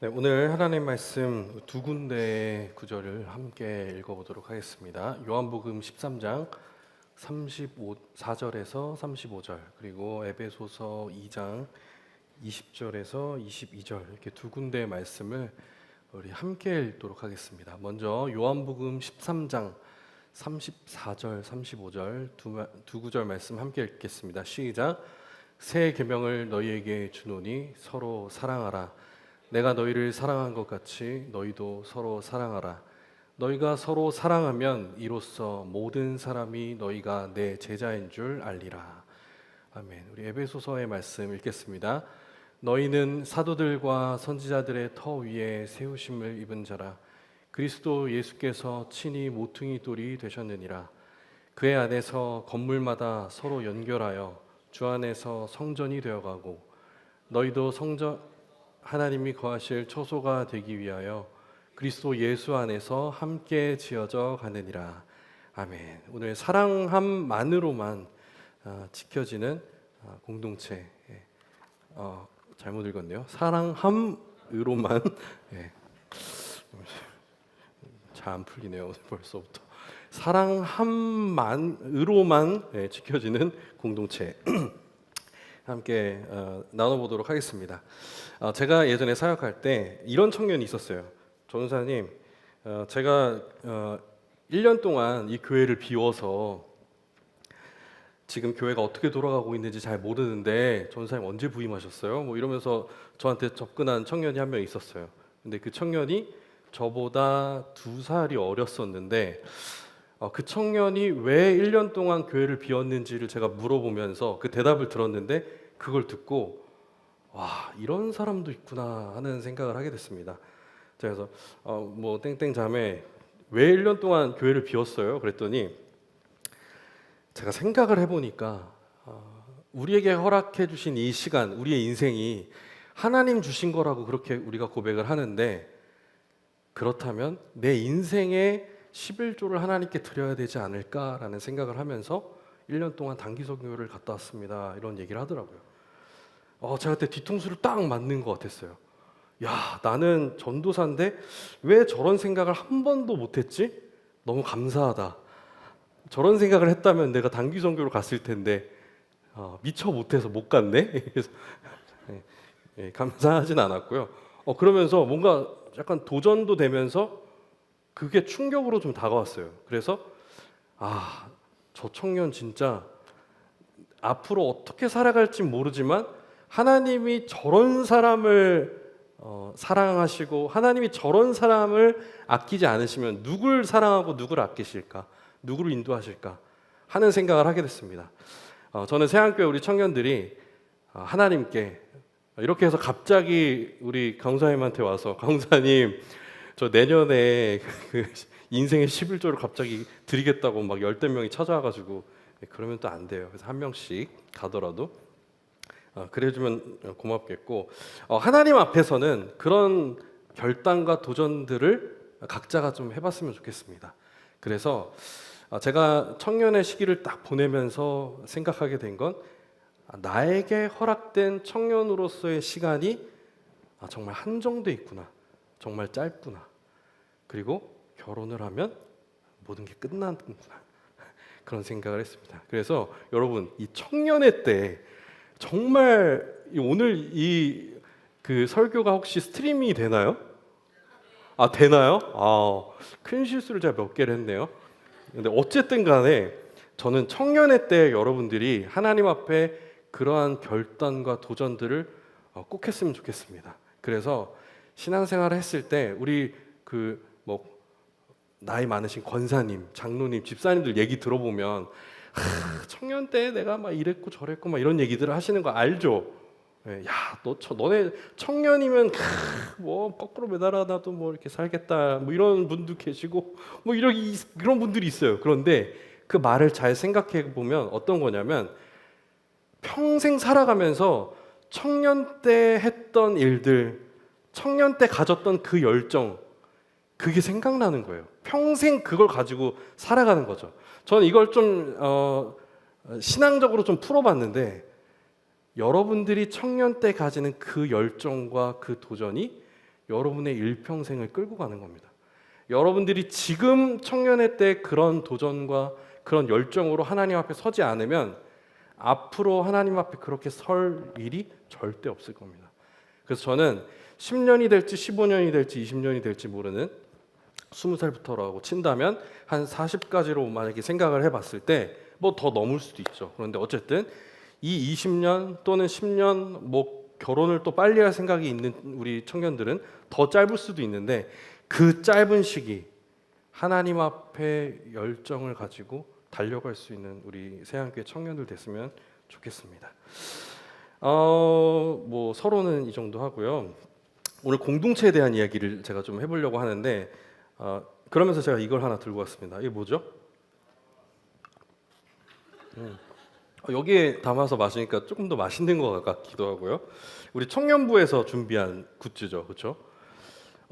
네, 오늘 하나님 말씀 두 군데의 구절을 함께 읽어보도록 하겠습니다. 요한복음 13장 4절에서 35절, 그리고 에베소서 2장 20절에서 22절, 이렇게 두 군데의 말씀을 우리 함께 읽도록 하겠습니다. 먼저 요한복음 13장 34절, 35절 두 구절 말씀 함께 읽겠습니다. 시작. 새 계명을 너희에게 주노니 서로 사랑하라. 내가 너희를 사랑한 것 같이 너희도 서로 사랑하라. 너희가 서로 사랑하면 이로써 모든 사람이 너희가 내 제자인 줄 알리라. 아멘. 우리 에베소서의 말씀 읽겠습니다. 너희는 사도들과 선지자들의 터 위에 세우심을 입은 자라. 그리스도 예수께서 친히 모퉁이 돌이 되셨느니라. 그의 안에서 건물마다 서로 연결하여 주 안에서 성전이 되어가고 너희도 하나님이 거하실 처소가 되기 위하여 그리스도 예수 안에서 함께 지어져 가느니라. 아멘. 오늘 사랑함만으로만 지켜지는 공동체. 잘못 읽었네요. 사랑함으로만. 잘 안 풀리네요. 오늘 벌써부터. 사랑함만으로만 지켜지는 공동체. 함께 나눠보도록 하겠습니다. 제가 예전에 사역할 때 이런 청년이 있었어요. 전사님, 제가 1년 동안 이 교회를 비워서 지금 교회가 어떻게 돌아가고 있는지 잘 모르는데 전사님 언제 부임하셨어요? 뭐 이러면서 저한테 접근한 청년이 한 명 있었어요. 근데 그 청년이 저보다 2살이 어렸었는데 그 청년이 왜 1년 동안 교회를 비웠는지를 제가 물어보면서 그 대답을 들었는데 그걸 듣고 와, 이런 사람도 있구나 하는 생각을 하게 됐습니다. 그래서 뭐 땡땡 자매 왜 1년 동안 교회를 비웠어요? 그랬더니 제가 생각을 해보니까 우리에게 허락해 주신 이 시간, 우리의 인생이 하나님 주신 거라고 그렇게 우리가 고백을 하는데, 그렇다면 내 인생의 11조를 하나님께 드려야 되지 않을까라는 생각을 하면서 1년 동안 단기 선교를 갔다 왔습니다. 이런 얘기를 하더라고요. 제가 그때 뒤통수를 딱 맞는 것 같았어요. 야, 나는 전도사인데 왜 저런 생각을 한 번도 못했지? 너무 감사하다. 저런 생각을 했다면 내가 단기 선교로 갔을 텐데 미처 못해서 못 갔네. 그래서 감사하진 않았고요. 그러면서 뭔가 약간 도전도 되면서 그게 충격으로 좀 다가왔어요. 그래서 저 청년 진짜 앞으로 어떻게 살아갈지 모르지만 하나님이 저런 사람을 사랑하시고 하나님이 저런 사람을 아끼지 않으시면 누굴 사랑하고 누굴 아끼실까? 누구를 인도하실까? 하는 생각을 하게 됐습니다. 저는 세안교회 우리 청년들이 하나님께 이렇게 해서 갑자기 우리 강사님한테 와서 강사님 저 내년에 그 인생의 11조를 갑자기 드리겠다고 막 10명이 찾아와가지고 그러면 또 안 돼요. 그래서 한 명씩 가더라도 그래주면 고맙겠고, 하나님 앞에서는 그런 결단과 도전들을 각자가 좀 해봤으면 좋겠습니다. 그래서 제가 청년의 시기를 딱 보내면서 생각하게 된 건 나에게 허락된 청년으로서의 시간이 정말 한정돼 있구나, 정말 짧구나, 그리고 결혼을 하면 모든 게 끝나는구나, 그런 생각을 했습니다. 그래서 여러분, 이 청년의 때 정말 오늘 그 설교가 혹시 스트리밍이 되나요? 되나요? 큰 실수를 제가 몇 개를 했네요. 근데 어쨌든 간에 저는 청년의 때 여러분들이 하나님 앞에 그러한 결단과 도전들을 꼭 했으면 좋겠습니다. 그래서 신앙생활을 했을 때 우리 나이 많으신 권사님, 장로님, 집사님들 얘기 들어보면 청년 때 내가 막 이랬고 저랬고 막 이런 얘기들을 하시는 거 알죠? 야, 너네 청년이면 뭐 거꾸로 매달아놔도 뭐 이렇게 살겠다, 뭐 이런 분도 계시고 뭐 이런 분들이 있어요. 그런데 그 말을 잘 생각해 보면 어떤 거냐면 평생 살아가면서 청년 때 했던 일들, 청년 때 가졌던 그 열정, 그게 생각나는 거예요. 평생 그걸 가지고 살아가는 거죠. 저는 이걸 좀 신앙적으로 좀 풀어봤는데, 여러분들이 청년 때 가지는 그 열정과 그 도전이 여러분의 일평생을 끌고 가는 겁니다. 여러분들이 지금 청년의 때 그런 도전과 그런 열정으로 하나님 앞에 서지 않으면 앞으로 하나님 앞에 그렇게 설 일이 절대 없을 겁니다. 그래서 저는 10년이 될지 15년이 될지 20년이 될지 모르는 20살부터라고 친다면 한 40까지로 만약에 생각을 해봤을 때 뭐 더 넘을 수도 있죠. 그런데 어쨌든 이 20년 또는 10년 뭐 결혼을 또 빨리 할 생각이 있는 우리 청년들은 더 짧을 수도 있는데 그 짧은 시기 하나님 앞에 열정을 가지고 달려갈 수 있는 우리 세안교회 청년들 됐으면 좋겠습니다. 뭐 서로는 이 정도 하고요. 오늘 공동체에 대한 이야기를 제가 좀 해보려고 하는데 그러면서 제가 이걸 하나 들고 왔습니다. 이게 뭐죠? 여기에 담아서 마시니까 조금 더 맛있는 것 같기도 하고요. 우리 청년부에서 준비한 굿즈죠, 그렇죠?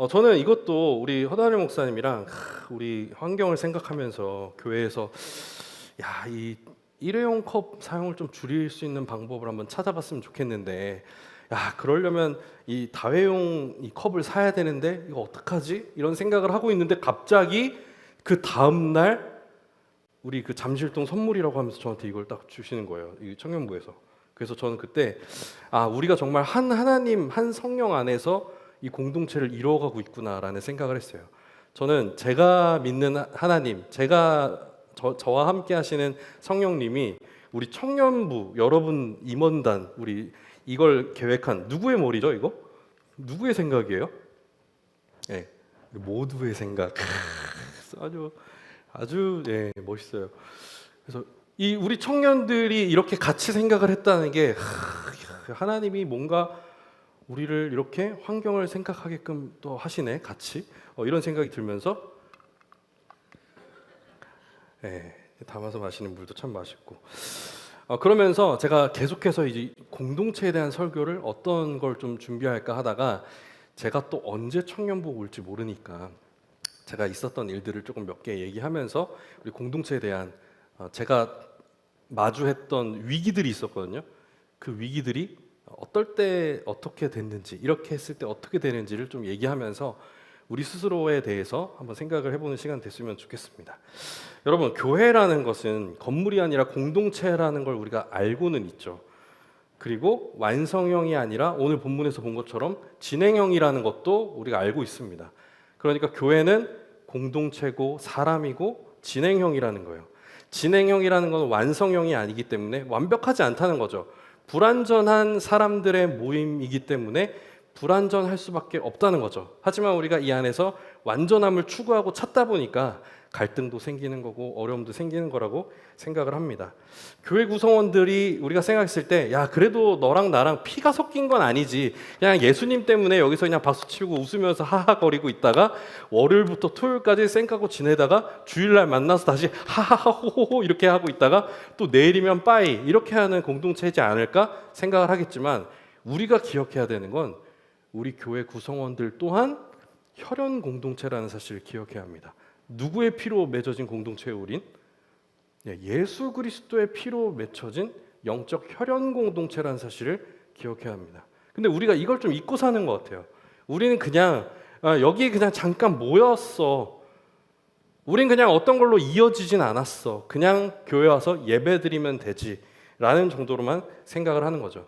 저는 이것도 우리 허다리 목사님이랑 우리 환경을 생각하면서 교회에서 이 일회용 컵 사용을 좀 줄일 수 있는 방법을 한번 찾아봤으면 좋겠는데 그러려면 이 다회용 이 컵을 사야 되는데 이거 어떡하지? 이런 생각을 하고 있는데 갑자기 그 다음 날 우리 그 잠실동 선물이라고 하면서 저한테 이걸 딱 주시는 거예요. 이 청년부에서. 그래서 저는 그때 우리가 정말 한 하나님, 한 성령 안에서 이 공동체를 이루어가고 있구나라는 생각을 했어요. 저는 제가 믿는 하나님, 저와 함께 하시는 성령님이 우리 청년부, 여러분 임원단, 우리 이걸 계획한 누구의 머리죠, 이거? 누구의 생각이에요? 네, 모두의 생각. 아주 멋있어요. 그래서 이 우리 청년들이 이렇게 같이 생각을 했다는 게 하나님이 뭔가 우리를 이렇게 환경을 생각하게끔 또 하시네, 같이. 이런 생각이 들면서 담아서 마시는 물도 참 맛있고. 그러면서 제가 계속해서 이제 공동체에 대한 설교를 어떤 걸 좀 준비할까 하다가 제가 또 언제 청년부 올지 모르니까 제가 있었던 일들을 조금 몇 개 얘기하면서 우리 공동체에 대한 제가 마주했던 위기들이 있었거든요. 그 위기들이 어떨 때 어떻게 됐는지, 이렇게 했을 때 어떻게 되는지를 좀 얘기하면서 우리 스스로에 대해서 한번 생각을 해보는 시간 됐으면 좋겠습니다. 여러분, 교회라는 것은 건물이 아니라 공동체라는 걸 우리가 알고는 있죠. 그리고 완성형이 아니라 오늘 본문에서 본 것처럼 진행형이라는 것도 우리가 알고 있습니다. 그러니까 교회는 공동체고 사람이고 진행형이라는 거예요. 진행형이라는 건 완성형이 아니기 때문에 완벽하지 않다는 거죠. 불완전한 사람들의 모임이기 때문에 불완전할 수밖에 없다는 거죠. 하지만 우리가 이 안에서 완전함을 추구하고 찾다 보니까 갈등도 생기는 거고 어려움도 생기는 거라고 생각을 합니다. 교회 구성원들이 우리가 생각했을 때 그래도 너랑 나랑 피가 섞인 건 아니지, 그냥 예수님 때문에 여기서 그냥 박수치고 웃으면서 하하거리고 있다가 월요일부터 토요일까지 쌩까고 지내다가 주일날 만나서 다시 하하호호호 이렇게 하고 있다가 또 내일이면 빠이 이렇게 하는 공동체이지 않을까 생각을 하겠지만, 우리가 기억해야 되는 건 우리 교회 구성원들 또한 혈연 공동체라는 사실을 기억해야 합니다. 누구의 피로 맺어진 공동체에 우린? 예수 그리스도의 피로 맺혀진 영적 혈연 공동체라는 사실을 기억해야 합니다. 근데 우리가 이걸 좀 잊고 사는 것 같아요. 우리는 그냥 여기에 그냥 잠깐 모였어. 우린 그냥 어떤 걸로 이어지진 않았어. 그냥 교회 와서 예배드리면 되지 라는 정도로만 생각을 하는 거죠.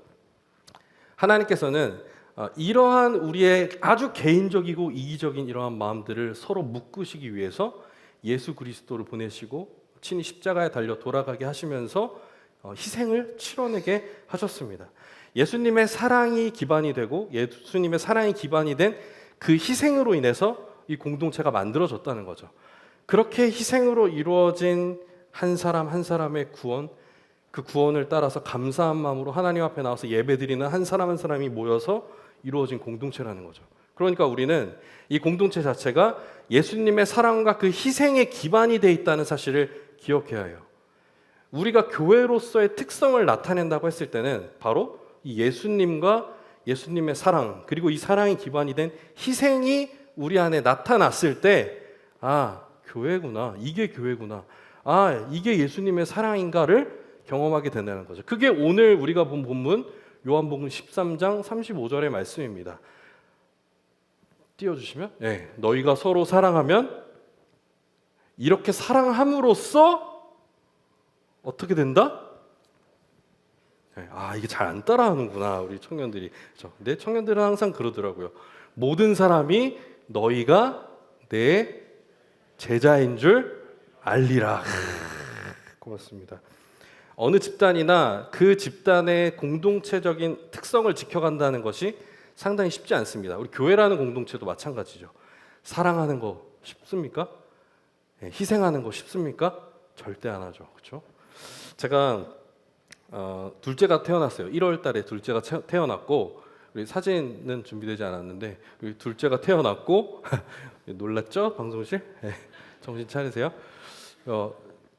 하나님께서는 이러한 우리의 아주 개인적이고 이기적인 이러한 마음들을 서로 묶으시기 위해서 예수 그리스도를 보내시고 친히 십자가에 달려 돌아가게 하시면서 희생을 치러내게 하셨습니다. 예수님의 사랑이 기반이 되고 예수님의 사랑이 기반이 된 그 희생으로 인해서 이 공동체가 만들어졌다는 거죠. 그렇게 희생으로 이루어진 한 사람 한 사람의 구원, 그 구원을 따라서 감사한 마음으로 하나님 앞에 나와서 예배드리는 한 사람 한 사람이 모여서 이루어진 공동체라는 거죠. 그러니까 우리는 이 공동체 자체가 예수님의 사랑과 그 희생의 기반이 돼 있다는 사실을 기억해야 해요. 우리가 교회로서의 특성을 나타낸다고 했을 때는 바로 이 예수님과 예수님의 사랑, 그리고 이 사랑이 기반이 된 희생이 우리 안에 나타났을 때 교회구나, 이게 교회구나, 이게 예수님의 사랑인가를 경험하게 된다는 거죠. 그게 오늘 우리가 본 본문 요한복음 13장 35절의 말씀입니다. 띄워주시면, 네, 너희가 서로 사랑하면 이렇게 사랑함으로써 어떻게 된다? 네, 아, 이게 잘 안 따라하는구나 우리 청년들이. 그렇죠? 근데 청년들은 항상 그러더라고요. 모든 사람이 너희가 내 제자인 줄 알리라. 고맙습니다. 어느 집단이나 그 집단의 공동체적인 특성을 지켜간다는 것이 상당히 쉽지 않습니다. 우리 교회라는 공동체도 마찬가지죠. 사랑하는 거 쉽습니까? 희생하는 거 쉽습니까? 절대 안 하죠. 그렇죠? 제가 둘째가 태어났어요. 1월 달에 둘째가 태어났고, 우리 사진은 준비되지 않았는데 우리 둘째가 태어났고 놀랐죠? 방송실? 정신 차리세요.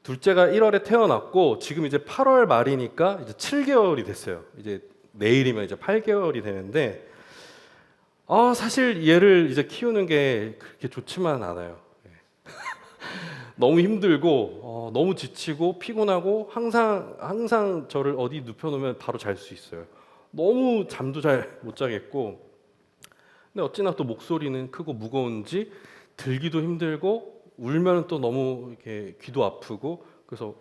둘째가 1월에 태어났고 지금 이제 8월 말이니까 이제 7개월이 됐어요. 이제 내일이면 이제 8개월이 되는데 사실 얘를 이제 키우는 게 그렇게 좋지만 않아요. 너무 힘들고 너무 지치고 피곤하고 항상 저를 어디 눕혀놓으면 바로 잘 수 있어요. 너무 잠도 잘 못 자겠고, 근데 어찌나 또 목소리는 크고 무거운지 들기도 힘들고 울면 또 너무 이렇게 귀도 아프고, 그래서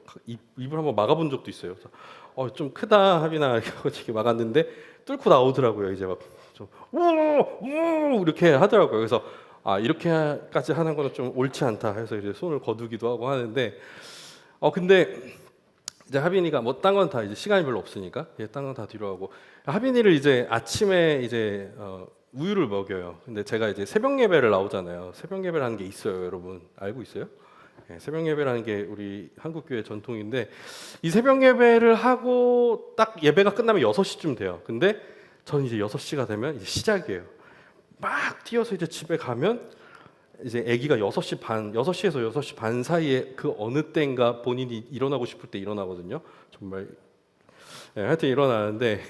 입을 한번 막아본 적도 있어요. 그래서 좀 크다 하빈아 이렇게 막았는데 뚫고 나오더라고요. 이제 막 좀 우 이렇게 하더라고요. 그래서 이렇게까지 하는 거는 좀 옳지 않다 해서 이제 손을 거두기도 하고 하는데, 근데 이제 하빈이가 뭐 딴 건 다 이제 시간이 별로 없으니까 딴 건 다 뒤로 하고, 하빈이를 이제 아침에 이제 우유를 먹여요. 근데 제가 이제 새벽 예배를 나오잖아요. 새벽 예배라는 게 있어요. 여러분 알고 있어요? 새벽 예배라는 게 우리 한국 교회 전통인데, 이 새벽 예배를 하고 딱 예배가 끝나면 6시쯤 돼요. 근데 저는 이제 6시가 되면 이제 시작이에요. 막 뛰어서 이제 집에 가면 이제 아기가 6시 반, 6시에서 6시 반 사이에 그 어느 때인가 본인이 일어나고 싶을 때 일어나거든요. 정말 하여튼 일어나는데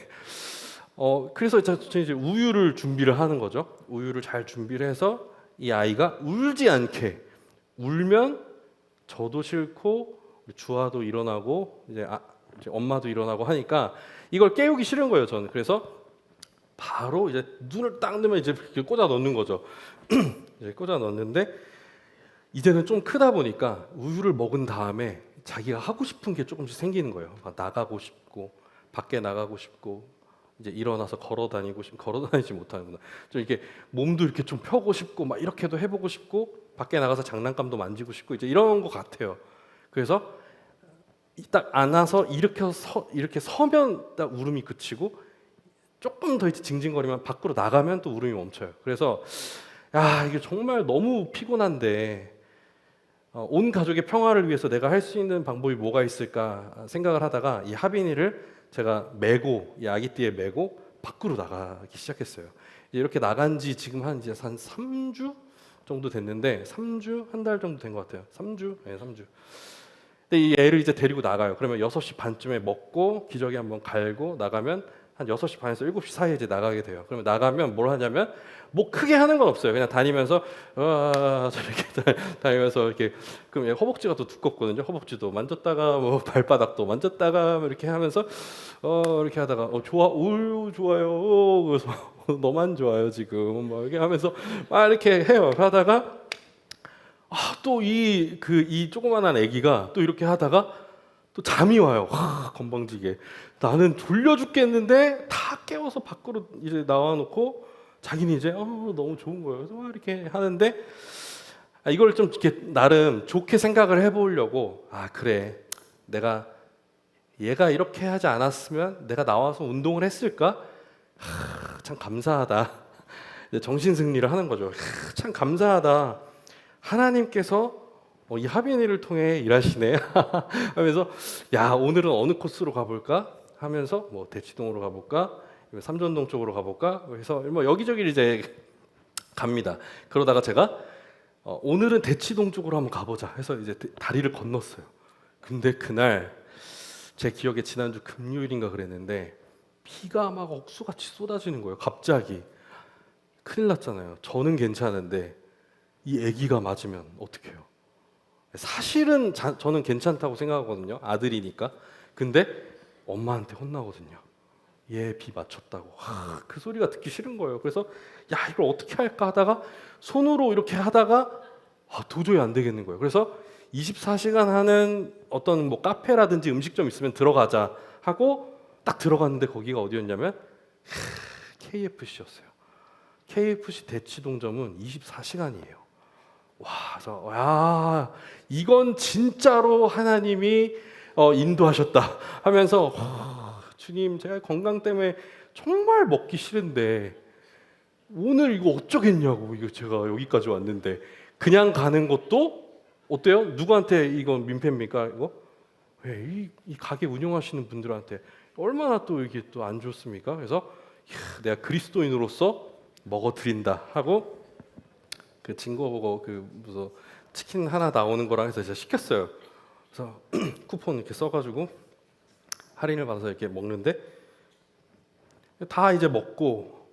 그래서 저는 이제 우유를 준비를 하는 거죠. 우유를 잘 준비를 해서 이 아이가 울지 않게, 울면 저도 싫고 주아도 일어나고 이제 엄마도 일어나고 하니까 이걸 깨우기 싫은 거예요. 저는. 그래서 바로 이제 눈을 딱 뜨면 이제 꽂아 넣는 거죠. 이제 꽂아 넣는데 이제는 좀 크다 보니까 우유를 먹은 다음에 자기가 하고 싶은 게 조금씩 생기는 거예요. 막 나가고 싶고 밖에 나가고 싶고 이제 일어나서 걸어 다니지 못하는구나. 좀 이렇게 몸도 이렇게 좀 펴고 싶고 막 이렇게도 해보고 싶고 밖에 나가서 장난감도 만지고 싶고 이제 이런 것 같아요. 그래서 딱 안아서 이렇게 서면 딱 울음이 그치고 조금 더 이제 징징거리면 밖으로 나가면 또 울음이 멈춰요. 그래서 이게 정말 너무 피곤한데 온 가족의 평화를 위해서 내가 할 수 있는 방법이 뭐가 있을까 생각을 하다가 이 하빈이를 제가 메고, 이 아기띠에 메고 밖으로 나가기 시작했어요. 이렇게 나간 지 지금 한 3주 정도 됐는데, 3주? 한 달 정도 된 것 같아요. 3주? 네, 3주. 근데 이 애를 이제 데리고 나가요. 그러면 6시 반쯤에 먹고 기저귀 한번 갈고 나가면 한 6시 반에서 7시 사이에 이제 나가게 돼요. 그러면 나가면 뭘 하냐면 뭐 크게 하는 건 없어요. 그냥 다니면서 저렇게 다니면서 이렇게, 그럼 허벅지가 또 두껍거든요. 허벅지도 만졌다가 뭐 발바닥도 만졌다가 뭐 이렇게 하면서 이렇게 하다가 좋아요. 그래서 너만 좋아요 지금 뭐 이렇게 하면서 막 이렇게 해요. 하다가 또 이 조그만한 아기가 또 이렇게 하다가 또 잠이 와요. 건방지게. 나는 졸려 죽겠는데 다 깨워서 밖으로 이제 나와놓고 자기는 이제 너무 좋은 거예요. 그래서 막 이렇게 하는데 이걸 좀 이렇게 나름 좋게 생각을 해보려고, 그래, 내가 얘가 이렇게 하지 않았으면 내가 나와서 운동을 했을까? 참 감사하다. 정신 승리를 하는 거죠. 참 감사하다. 하나님께서 이 하빈이를 통해 일하시네 하면서 오늘은 어느 코스로 가볼까 하면서 뭐 대치동으로 가볼까, 삼전동 쪽으로 가볼까 해서 뭐 여기저기 이제 갑니다. 그러다가 제가 오늘은 대치동 쪽으로 한번 가보자 해서 이제 다리를 건넜어요. 근데 그날 제 기억에 지난주 금요일인가 그랬는데 비가 막 억수같이 쏟아지는 거예요. 갑자기. 큰일 났잖아요. 저는 괜찮은데 이 아기가 맞으면 어떡해요? 사실은 저는 괜찮다고 생각하거든요. 아들이니까. 근데 엄마한테 혼나거든요. 예비 맞췄다고. 그 소리가 듣기 싫은 거예요. 그래서 야 이걸 어떻게 할까 하다가 손으로 이렇게 하다가 도저히 안 되겠는 거예요. 그래서 24시간 하는 어떤 뭐 카페라든지 음식점 있으면 들어가자 하고 딱 들어갔는데 거기가 어디였냐면 KFC였어요. KFC 대치동점은 24시간이에요. 와, 그래서 야 이건 진짜로 하나님이 인도하셨다 하면서 주님 제가 건강 때문에 정말 먹기 싫은데 오늘 이거 어쩌겠냐고. 이거 제가 여기까지 왔는데 그냥 가는 것도 어때요? 누구한테 이건 민폐입니까? 이거 이 가게 운영하시는 분들한테 얼마나 또 이게 또 안 좋습니까? 그래서 내가 그리스도인으로서 먹어드린다 하고 그 친구 보고 그 무슨 치킨 하나 나오는 거랑 해서 제가 시켰어요. 그래서 쿠폰 이렇게 써가지고 할인을 받아서 이렇게 먹는데 다 이제 먹고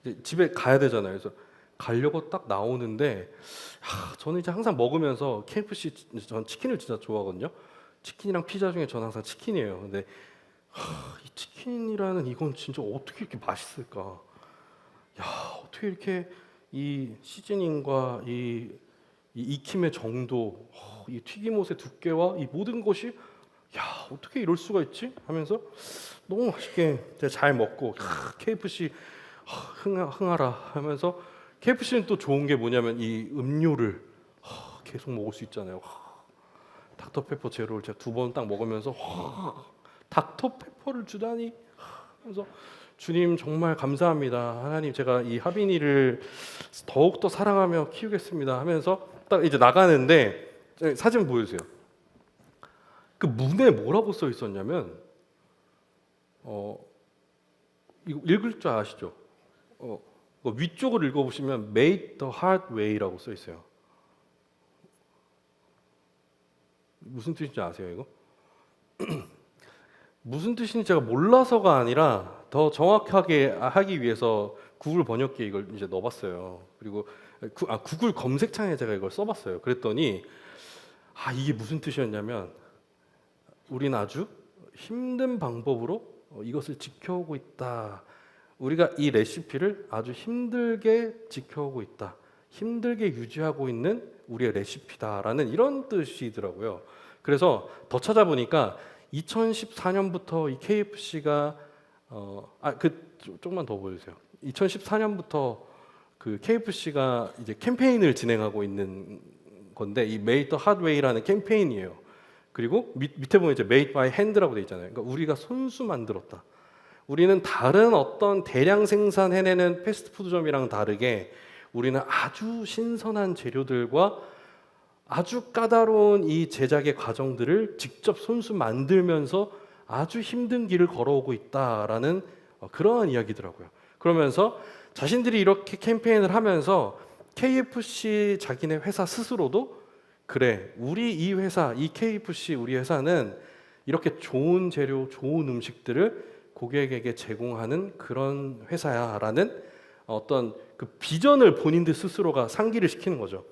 이제 집에 가야 되잖아요. 그래서 가려고 딱 나오는데 저는 이제 항상 먹으면서 KFC 전 치킨을 진짜 좋아하거든요. 치킨이랑 피자 중에 저는 항상 치킨이에요. 근데 이 치킨이라는 이건 진짜 어떻게 이렇게 맛있을까? 야 어떻게 이렇게 이 시즈닝과 이 익힘의 정도, 이 튀김옷의 두께와 이 모든 것이 야 어떻게 이럴 수가 있지? 하면서 너무 맛있게 잘 먹고 KFC 흥하라 하면서 KFC는 또 좋은 게 뭐냐면 이 음료를 계속 먹을 수 있잖아요. 닥터페퍼 제로를 제가 2번 딱 먹으면서 닥터페퍼를 주다니 하면서 주님 정말 감사합니다. 하나님 제가 이 하빈이를 더욱더 사랑하며 키우겠습니다 하면서 딱 이제 나가는데 사진 보여주세요. 그 문에 뭐라고 써 있었냐면 이거 읽을 줄 아시죠? 위쪽을 읽어보시면 Made the hard way라고 써 있어요. 무슨 뜻인지 아세요 이거? 무슨 뜻인지 제가 몰라서가 아니라 더 정확하게 하기 위해서 구글 번역기에 이걸 이제 넣어봤어요. 그리고 구글 검색창에 제가 이걸 써봤어요. 그랬더니 이게 무슨 뜻이었냐면 우린 아주 힘든 방법으로 이것을 지켜오고 있다. 우리가 이 레시피를 아주 힘들게 지켜오고 있다. 힘들게 유지하고 있는 우리의 레시피다라는 이런 뜻이더라고요. 그래서 더 찾아보니까 2014년부터 이 KFC가 조금만 더 보여주세요. 2014년부터 그 KFC가 이제 캠페인을 진행하고 있는 건데 이 Made the Hard Way라는 캠페인이에요. 그리고 밑에 보면 이제 Made by Hand라고 돼 있잖아요. 그러니까 우리가 손수 만들었다. 우리는 다른 어떤 대량 생산해내는 패스트푸드점이랑 다르게 우리는 아주 신선한 재료들과 아주 까다로운 이 제작의 과정들을 직접 손수 만들면서 아주 힘든 길을 걸어오고 있다라는 그러한 이야기더라고요. 그러면서 자신들이 이렇게 캠페인을 하면서 KFC 자기네 회사 스스로도 그래 우리 이 회사 이 KFC 우리 회사는 이렇게 좋은 재료 좋은 음식들을 고객에게 제공하는 그런 회사야라는 어떤 그 비전을 본인들 스스로가 상기를 시키는 거죠.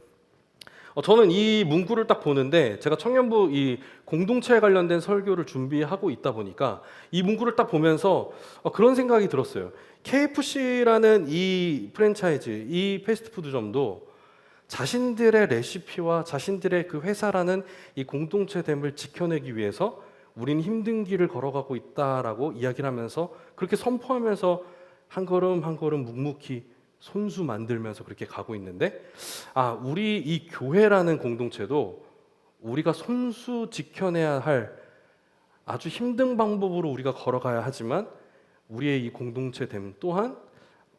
저는 이 문구를 딱 보는데 제가 청년부 이 공동체에 관련된 설교를 준비하고 있다 보니까 이 문구를 딱 보면서 그런 생각이 들었어요. KFC라는 이 프랜차이즈, 이 패스트푸드점도 자신들의 레시피와 자신들의 그 회사라는 이 공동체됨을 지켜내기 위해서 우리는 힘든 길을 걸어가고 있다라고 이야기를 하면서 그렇게 선포하면서 한 걸음 한 걸음 묵묵히 손수 만들면서 그렇게 가고 있는데 우리 이 교회라는 공동체도 우리가 손수 지켜내야 할 아주 힘든 방법으로 우리가 걸어가야 하지만 우리의 이 공동체됨 또한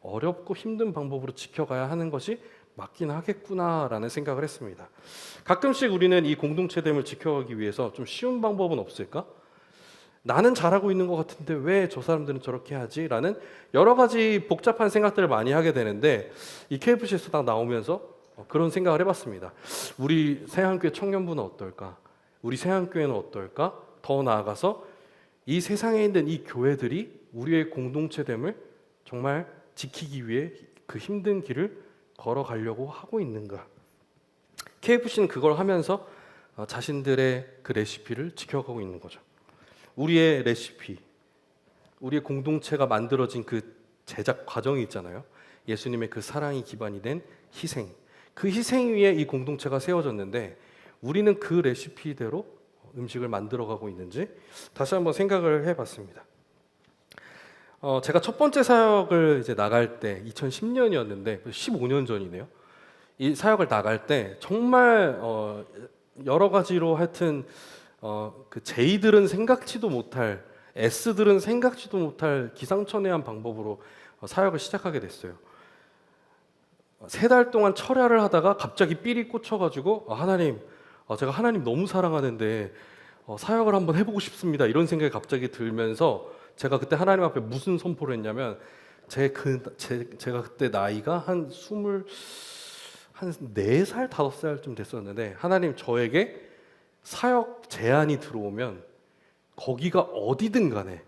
어렵고 힘든 방법으로 지켜가야 하는 것이 맞긴 하겠구나라는 생각을 했습니다. 가끔씩 우리는 이 공동체됨을 지켜가기 위해서 좀 쉬운 방법은 없을까? 나는 잘하고 있는 것 같은데 왜 저 사람들은 저렇게 하지? 라는 여러 가지 복잡한 생각들을 많이 하게 되는데 이 KFC에서 딱 나오면서 그런 생각을 해봤습니다. 우리 새한교회 청년부는 어떨까? 우리 새한교회는 어떨까? 더 나아가서 이 세상에 있는 이 교회들이 우리의 공동체됨을 정말 지키기 위해 그 힘든 길을 걸어가려고 하고 있는가? KFC는 그걸 하면서 자신들의 그 레시피를 지켜가고 있는 거죠. 우리의 레시피, 우리의 공동체가 만들어진 그 제작 과정이 있잖아요. 예수님의 그 사랑이 기반이 된 희생. 그 희생 위에 이 공동체가 세워졌는데 우리는 그 레시피대로 음식을 만들어가고 있는지 다시 한번 생각을 해봤습니다. 제가 첫 번째 사역을 이제 나갈 때 2010년이었는데 15년 전이네요. 이 사역을 나갈 때 정말 여러 가지로 하여튼 그 J들은 생각지도 못할 S들은 생각지도 못할 기상천외한 방법으로 사역을 시작하게 됐어요. 3달 동안 철야를 하다가 갑자기 삘이 꽂혀가지고 하나님, 제가 하나님 너무 사랑하는데 사역을 한번 해보고 싶습니다. 이런 생각이 갑자기 들면서 제가 그때 하나님 앞에 무슨 선포를 했냐면 제가 그때 나이가 한 4살, 5살쯤 됐었는데 하나님 저에게 사역 제안이 들어오면 거기가 어디든 간에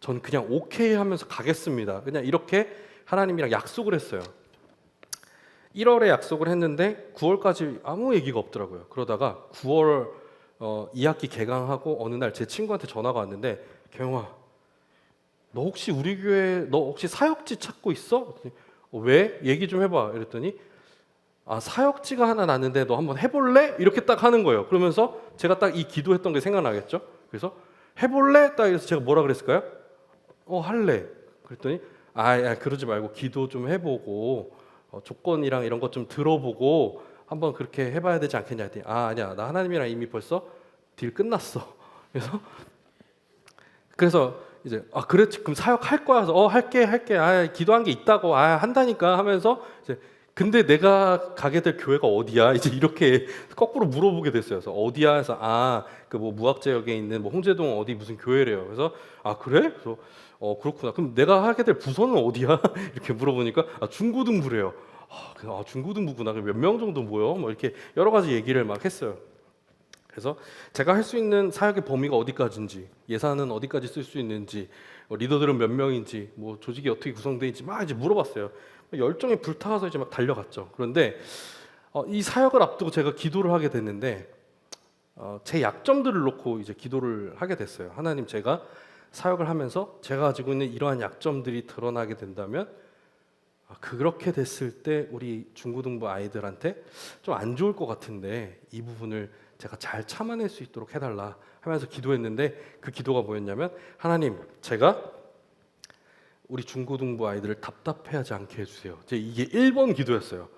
전 그냥 오케이 하면서 가겠습니다. 그냥 이렇게 하나님이랑 약속을 했어요. 1월에 약속을 했는데 9월까지 아무 얘기가 없더라고요. 그러다가 9월 2학기 개강하고 어느 날 제 친구한테 전화가 왔는데 경영아 너 혹시 우리 교회 너 혹시 사역지 찾고 있어? 왜? 얘기 좀 해봐. 이랬더니 사역지가 하나 났는데 너 한번 해볼래? 이렇게 딱 하는 거예요. 그러면서 제가 딱 이 기도했던 게 생각나겠죠? 그래서 해볼래? 딱 이래서 제가 뭐라 그랬을까요? 할래. 그랬더니 그러지 말고 기도 좀 해보고 조건이랑 이런 것 좀 들어보고 한번 그렇게 해봐야 되지 않겠냐 했더니 아니야 나 하나님이랑 이미 벌써 딜 끝났어. 그래서 이제 그래 그럼 사역할 거야. 그래서 할게 기도한 게 있다고 한다니까 하면서 이제 근데 내가 가게 될 교회가 어디야? 이제 이렇게 거꾸로 물어보게 됐어요. 그래서 어디야? 해서 그 뭐 무학재역에 있는 뭐 홍제동 어디 무슨 교회래요. 그래서 그래? 그래서 그렇구나. 그럼 내가 하게 될 부서는 어디야? 이렇게 물어보니까 중고등부래요. 중고등부구나. 몇 명 정도 모여? 뭐 이렇게 여러 가지 얘기를 막 했어요. 그래서 제가 할 수 있는 사역의 범위가 어디까지인지, 예산은 어디까지 쓸 수 있는지, 리더들은 몇 명인지, 뭐 조직이 어떻게 구성되어 있는지 막 이제 물어봤어요. 열정에 불타서 이제 막 달려갔죠. 그런데 이 사역을 앞두고 제가 기도를 하게 됐는데 제 약점들을 놓고 이제 기도를 하게 됐어요. 하나님, 제가 사역을 하면서 제가 가지고 있는 이러한 약점들이 드러나게 된다면 그렇게 됐을 때 우리 중고등부 아이들한테 좀 안 좋을 것 같은데 이 부분을 제가 잘 참아낼 수 있도록 해달라 하면서 기도했는데 그 기도가 뭐였냐면 하나님, 제가 우리 중고등부 아이들을 답답해하지 않게 해주세요. 이게 1번 기도였어요.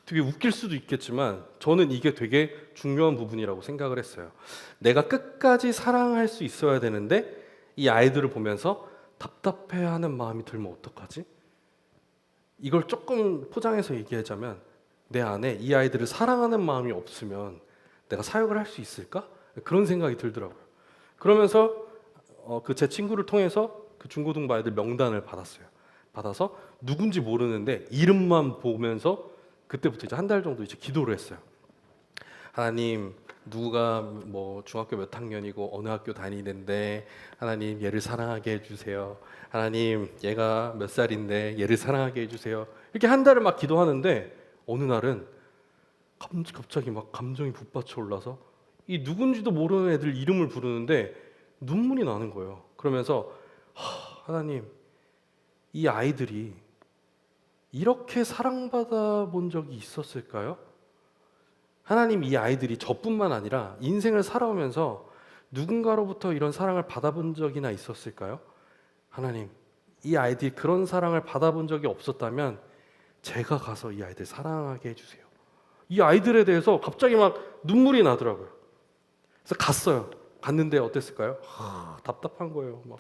되게 웃길 수도 있겠지만 저는 이게 되게 중요한 부분이라고 생각을 했어요. 내가 끝까지 사랑할 수 있어야 되는데 이 아이들을 보면서 답답해하는 마음이 들면 어떡하지? 이걸 조금 포장해서 얘기하자면 내 안에 이 아이들을 사랑하는 마음이 없으면 내가 사역을 할 수 있을까? 그런 생각이 들더라고요. 그러면서 제 친구를 통해서 그 중고등부 아이들 명단을 받았어요. 받아서 누군지 모르는데 이름만 보면서 그때부터 이제 한 달 정도 이제 기도를 했어요. 하나님, 누가 뭐 중학교 몇 학년이고 어느 학교 다니는데 하나님 얘를 사랑하게 해주세요. 하나님, 얘가 몇 살인데 얘를 사랑하게 해주세요. 이렇게 한 달을 막 기도하는데 어느 날은 갑자기 막 감정이 북받쳐 올라서 이 누군지도 모르는 애들 이름을 부르는데 눈물이 나는 거예요. 그러면서 하나님, 이 아이들이 이렇게 사랑받아 본 적이 있었을까요? 하나님, 이 아이들이 저뿐만 아니라 인생을 살아오면서 누군가로부터 이런 사랑을 받아본 적이나 있었을까요? 하나님, 이 아이들이 그런 사랑을 받아본 적이 없었다면 제가 가서 이 아이들 사랑하게 해주세요. 이 아이들에 대해서 갑자기 막 눈물이 나더라고요. 그래서 갔어요. 갔는데 어땠을까요? 답답한 거예요. 막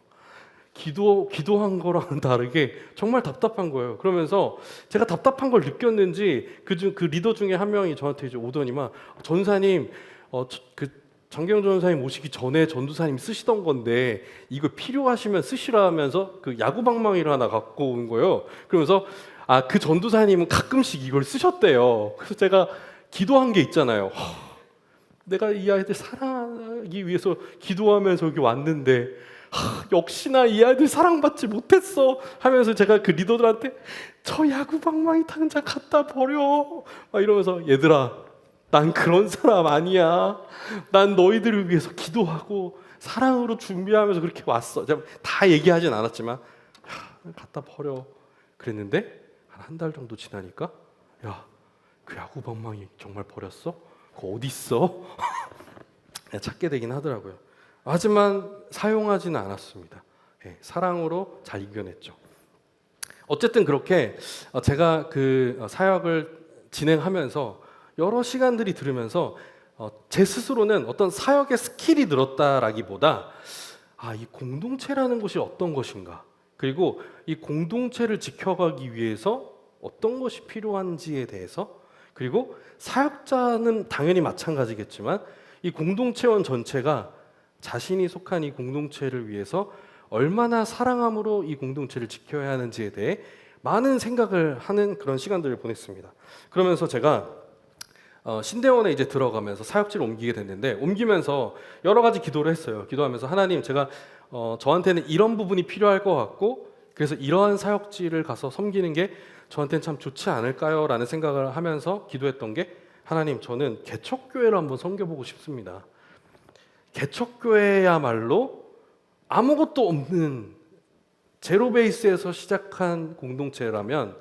기도한 거랑은 다르게 정말 답답한 거예요. 그러면서 제가 답답한 걸 느꼈는지 그 리더 중에 한 명이 저한테 이제 오더니만 전사님, 그 장경영 전사님 오시기 전에 전도사님이 쓰시던 건데 이거 필요하시면 쓰시라면서 그 야구 방망이를 하나 갖고 온 거예요. 그러면서 그 전도사님은 가끔씩 이걸 쓰셨대요. 그래서 제가 기도한 게 있잖아요. 내가 이 아이들 사랑하기 위해서 기도하면서 여기 왔는데 역시나 이 아이들 사랑받지 못했어 하면서 제가 그 리더들한테 저 야구 방망이 당장 갖다 버려 막 이러면서 얘들아, 난 그런 사람 아니야. 난 너희들을 위해서 기도하고 사랑으로 준비하면서 그렇게 왔어. 제가 다 얘기하진 않았지만 야, 갖다 버려 그랬는데 한 달 정도 지나니까 야, 그 야구 방망이 정말 버렸어? 그거 어디 있어? 찾게 되긴 하더라고요. 하지만 사용하지는 않았습니다. 예, 사랑으로 잘 이겨냈죠. 어쨌든 그렇게 제가 그 사역을 진행하면서 여러 시간들이 들으면서 제 스스로는 어떤 사역의 스킬이 늘었다라기보다 이 공동체라는 것이 어떤 것인가, 그리고 이 공동체를 지켜가기 위해서 어떤 것이 필요한지에 대해서, 그리고 사역자는 당연히 마찬가지겠지만 이 공동체원 전체가 자신이 속한 이 공동체를 위해서 얼마나 사랑함으로 이 공동체를 지켜야 하는지에 대해 많은 생각을 하는 그런 시간들을 보냈습니다. 그러면서 제가 신대원에 이제 들어가면서 사역지를 옮기게 됐는데, 옮기면서 여러 가지 기도를 했어요. 기도하면서 하나님, 제가 저한테는 이런 부분이 필요할 것 같고, 그래서 이러한 사역지를 가서 섬기는 게 저한테는 참 좋지 않을까요? 라는 생각을 하면서 기도했던 게, 하나님, 저는 개척교회를 한번 섬겨보고 싶습니다. 개척교회야말로 아무것도 없는 제로 베이스에서 시작한 공동체라면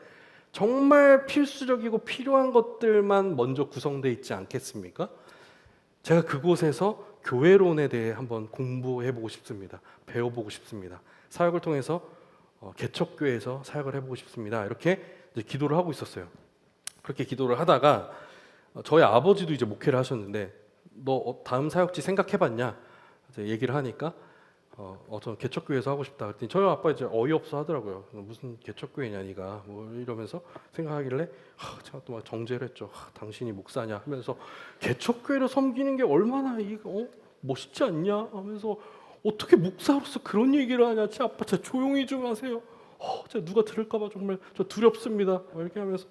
정말 필수적이고 필요한 것들만 먼저 구성되어 있지 않겠습니까? 제가 그곳에서 교회론에 대해 한번 공부해보고 싶습니다. 배워보고 싶습니다. 사역을 통해서 개척교회에서 사역을 해보고 싶습니다. 이렇게 이제 기도를 하고 있었어요. 그렇게 기도를 하다가 저희 아버지도 이제 목회를 하셨는데, 너 다음 사역지 생각해봤냐? 이제 얘기를 하니까 저 개척교회에서 하고 싶다 그랬더니 저희 아빠 이제 어이없어 하더라고요. 무슨 개척교회냐 니가, 뭐 이러면서 생각하길래 제가 또 막 정죄를 했죠. 당신이 목사냐 하면서 개척교회를 섬기는 게 얼마나 이거 멋있지 않냐 하면서, 어떻게 목사로서 그런 얘기를 하냐, 제 아빠 진짜 조용히 좀 하세요. 제가 누가 들을까봐 정말 저 두렵습니다. 이렇게 하면서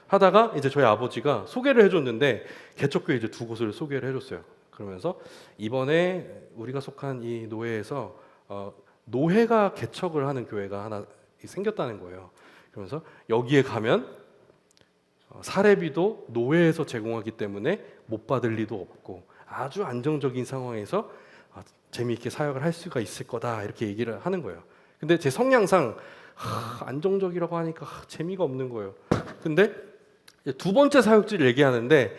하다가 이제 저희 아버지가 소개를 해줬는데, 개척교회 이제 두 곳을 소개를 해줬어요. 그러면서 이번에 우리가 속한 이 노회에서 노회가 개척을 하는 교회가 하나 생겼다는 거예요. 그러면서 여기에 가면 사례비도 노회에서 제공하기 때문에 못 받을 리도 없고 아주 안정적인 상황에서 재미있게 사역을 할 수가 있을 거다, 이렇게 얘기를 하는 거예요. 근데 제 성향상 안정적이라고 하니까 재미가 없는 거예요. 근데 두 번째 사역지를 얘기하는데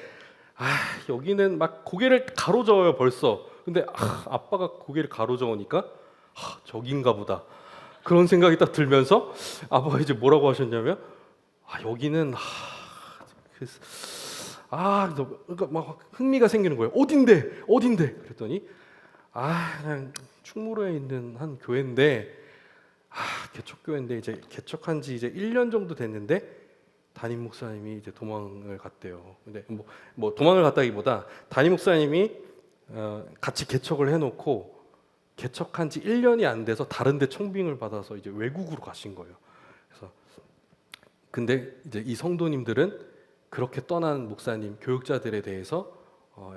여기는 막 고개를 가로저어요 벌써. 근데 아빠가 고개를 가로저으니까 저긴가 보다, 그런 생각이 딱 들면서 아빠가 이제 뭐라고 하셨냐면 여기는 그러니까 막 흥미가 생기는 거예요. 어딘데 그랬더니 그냥 충무로에 있는 한 교회인데 개척교회인데 이제 개척한 지 이제 1년 정도 됐는데 담임 목사님이 이제 도망을 갔대요. 근데 뭐 도망을 갔다기보다 담임 목사님이 같이 개척을 해놓고 개척한 지 1년이 안 돼서 다른데 청빙을 받아서 이제 외국으로 가신 거예요. 그래서 근데 이제 이 성도님들은 그렇게 떠난 목사님, 교육자들에 대해서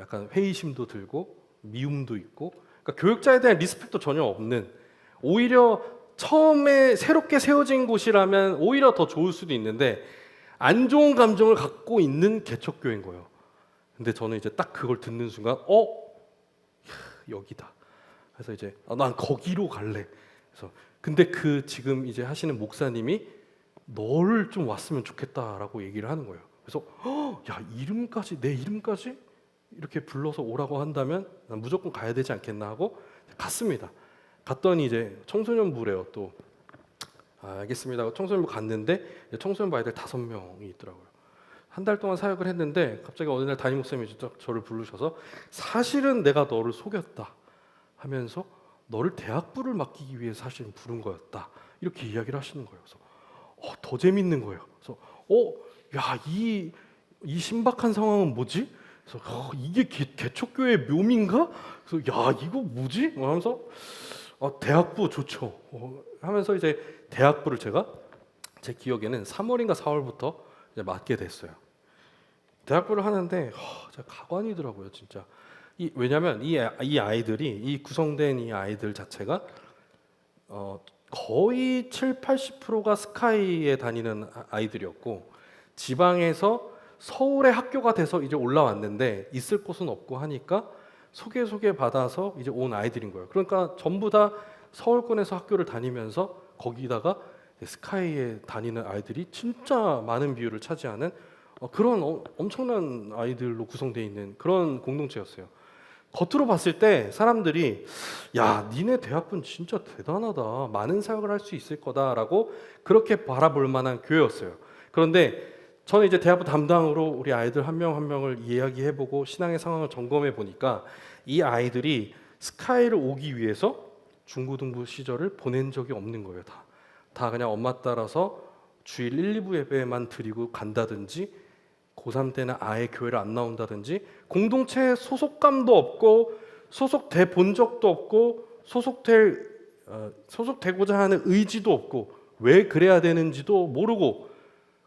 약간 회의심도 들고 미움도 있고, 그러니까 교육자에 대한 리스펙도 전혀 없는, 오히려 처음에 새롭게 세워진 곳이라면 오히려 더 좋을 수도 있는데 안 좋은 감정을 갖고 있는 개척교회인 거예요. 근데 저는 이제 딱 그걸 듣는 순간 여기다. 그래서 이제 난 거기로 갈래. 그래서 근데 그 지금 이제 하시는 목사님이 너를 좀 왔으면 좋겠다라고 얘기를 하는 거예요. 그래서 야, 내 이름까지 이렇게 불러서 오라고 한다면 난 무조건 가야 되지 않겠나 하고 갔습니다. 갔더니 이제 청소년부래요. 또 알겠습니다. 청소년부 갔는데 청소년부 아이들 5명이 있더라고요. 한 달 동안 사역을 했는데 갑자기 어느 날 담임 목사님이 저를 부르셔서 사실은 내가 너를 속였다 하면서 너를 대학부를 맡기기 위해 사실은 부른 거였다, 이렇게 이야기를 하시는 거예요. 그래서 더 재밌는 거예요. 그래서 야, 이 신박한 상황은 뭐지? 그래서 이게 개척교회의 묘미인가? 그래서 야, 이거 뭐지? 하면서 대학부 좋죠. 하면서 이제 대학부를 제가 제 기억에는 3월인가 4월부터 이제 맡게 됐어요. 대학부를 하는데 제가 가관이더라고요, 진짜. 왜냐하면 이 아이들이, 이 구성된 이 아이들 자체가 거의 7-80%가 스카이에 다니는 아이들이었고, 지방에서 서울에 학교가 돼서 이제 올라왔는데 있을 곳은 없고 하니까 소개 받아서 이제 온 아이들인 거예요. 그러니까 전부 다 서울권에서 학교를 다니면서 거기다가 스카이에 다니는 아이들이 진짜 많은 비율을 차지하는 그런 엄청난 아이들로 구성되어 있는 그런 공동체였어요. 겉으로 봤을 때 사람들이 야, 니네 대학부는 진짜 대단하다. 많은 사역을 할 수 있을 거다라고 그렇게 바라볼 만한 교회였어요. 그런데 저는 이제 대학부 담당으로 우리 아이들 한 명 한 명을 이야기해보고 신앙의 상황을 점검해 보니까 이 아이들이 스카이를 오기 위해서 중고등부 시절을 보낸 적이 없는 거예요. 다 그냥 엄마 따라서 주일 1, 2부 예배만 드리고 간다든지 고3 때는 아예 교회를 안 나온다든지 공동체에 소속감도 없고 소속돼 본 적도 없고 소속되고자 하는 의지도 없고 왜 그래야 되는지도 모르고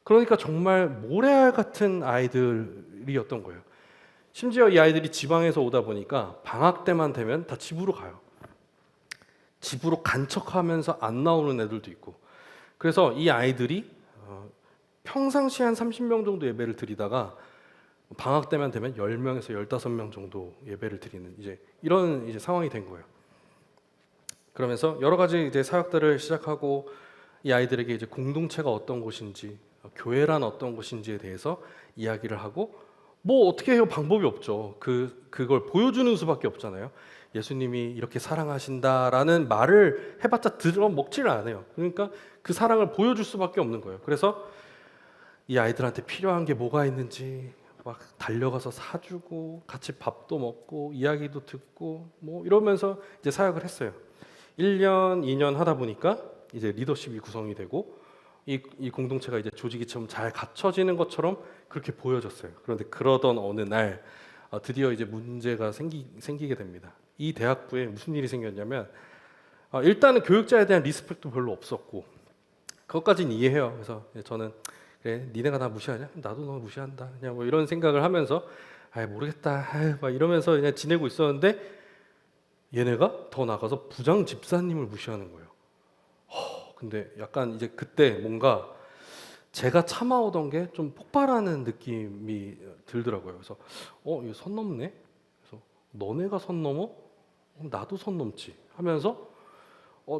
그러니까 정말 모래알 같은 아이들이었던 거예요. 심지어 이 아이들이 지방에서 오다 보니까 방학 때만 되면 다 집으로 가요. 집으로 간척하면서 안 나오는 애들도 있고 그래서 이 아이들이 평상시에 한 30명 정도 예배를 드리다가 방학 때만 되면 10명에서 15명 정도 예배를 드리는 이런 상황이 된 거예요. 그러면서 여러 가지 이제 사역들을 시작하고 이 아이들에게 이제 공동체가 어떤 곳인지, 교회란 어떤 곳인지에 대해서 이야기를 하고 뭐 어떻게 해요? 방법이 없죠. 그걸 보여주는 수밖에 없잖아요. 예수님이 이렇게 사랑하신다라는 말을 해봤자 들어먹지를 않아요. 그러니까 그 사랑을 보여줄 수밖에 없는 거예요. 그래서 이 아이들한테 필요한 게 뭐가 있는지 막 달려가서 사주고 같이 밥도 먹고 이야기도 듣고 뭐 이러면서 이제 사역을 했어요. 1년, 2년 하다 보니까 이제 리더십이 구성이 되고 이 공동체가 이제 조직이 좀 잘 갖춰지는 것처럼 그렇게 보여졌어요. 그런데 그러던 어느 날 드디어 이제 문제가 생기게 됩니다. 이 대학부에 무슨 일이 생겼냐면 일단은 교육자에 대한 리스펙도 별로 없었고 그것까지는 이해해요. 그래서 저는 그래 니네가 나 무시하냐? 나도 너 무시한다. 그냥 뭐 이런 생각을 하면서 모르겠다. 막 이러면서 그냥 지내고 있었는데 얘네가 더 나가서 부장 집사님을 무시하는 거예요. 근데 약간 이제 그때 뭔가 제가 참아오던 게 좀 폭발하는 느낌이 들더라고요. 그래서 이거 선 넘네. 그래서 너네가 선 넘어? 나도 선 넘지. 하면서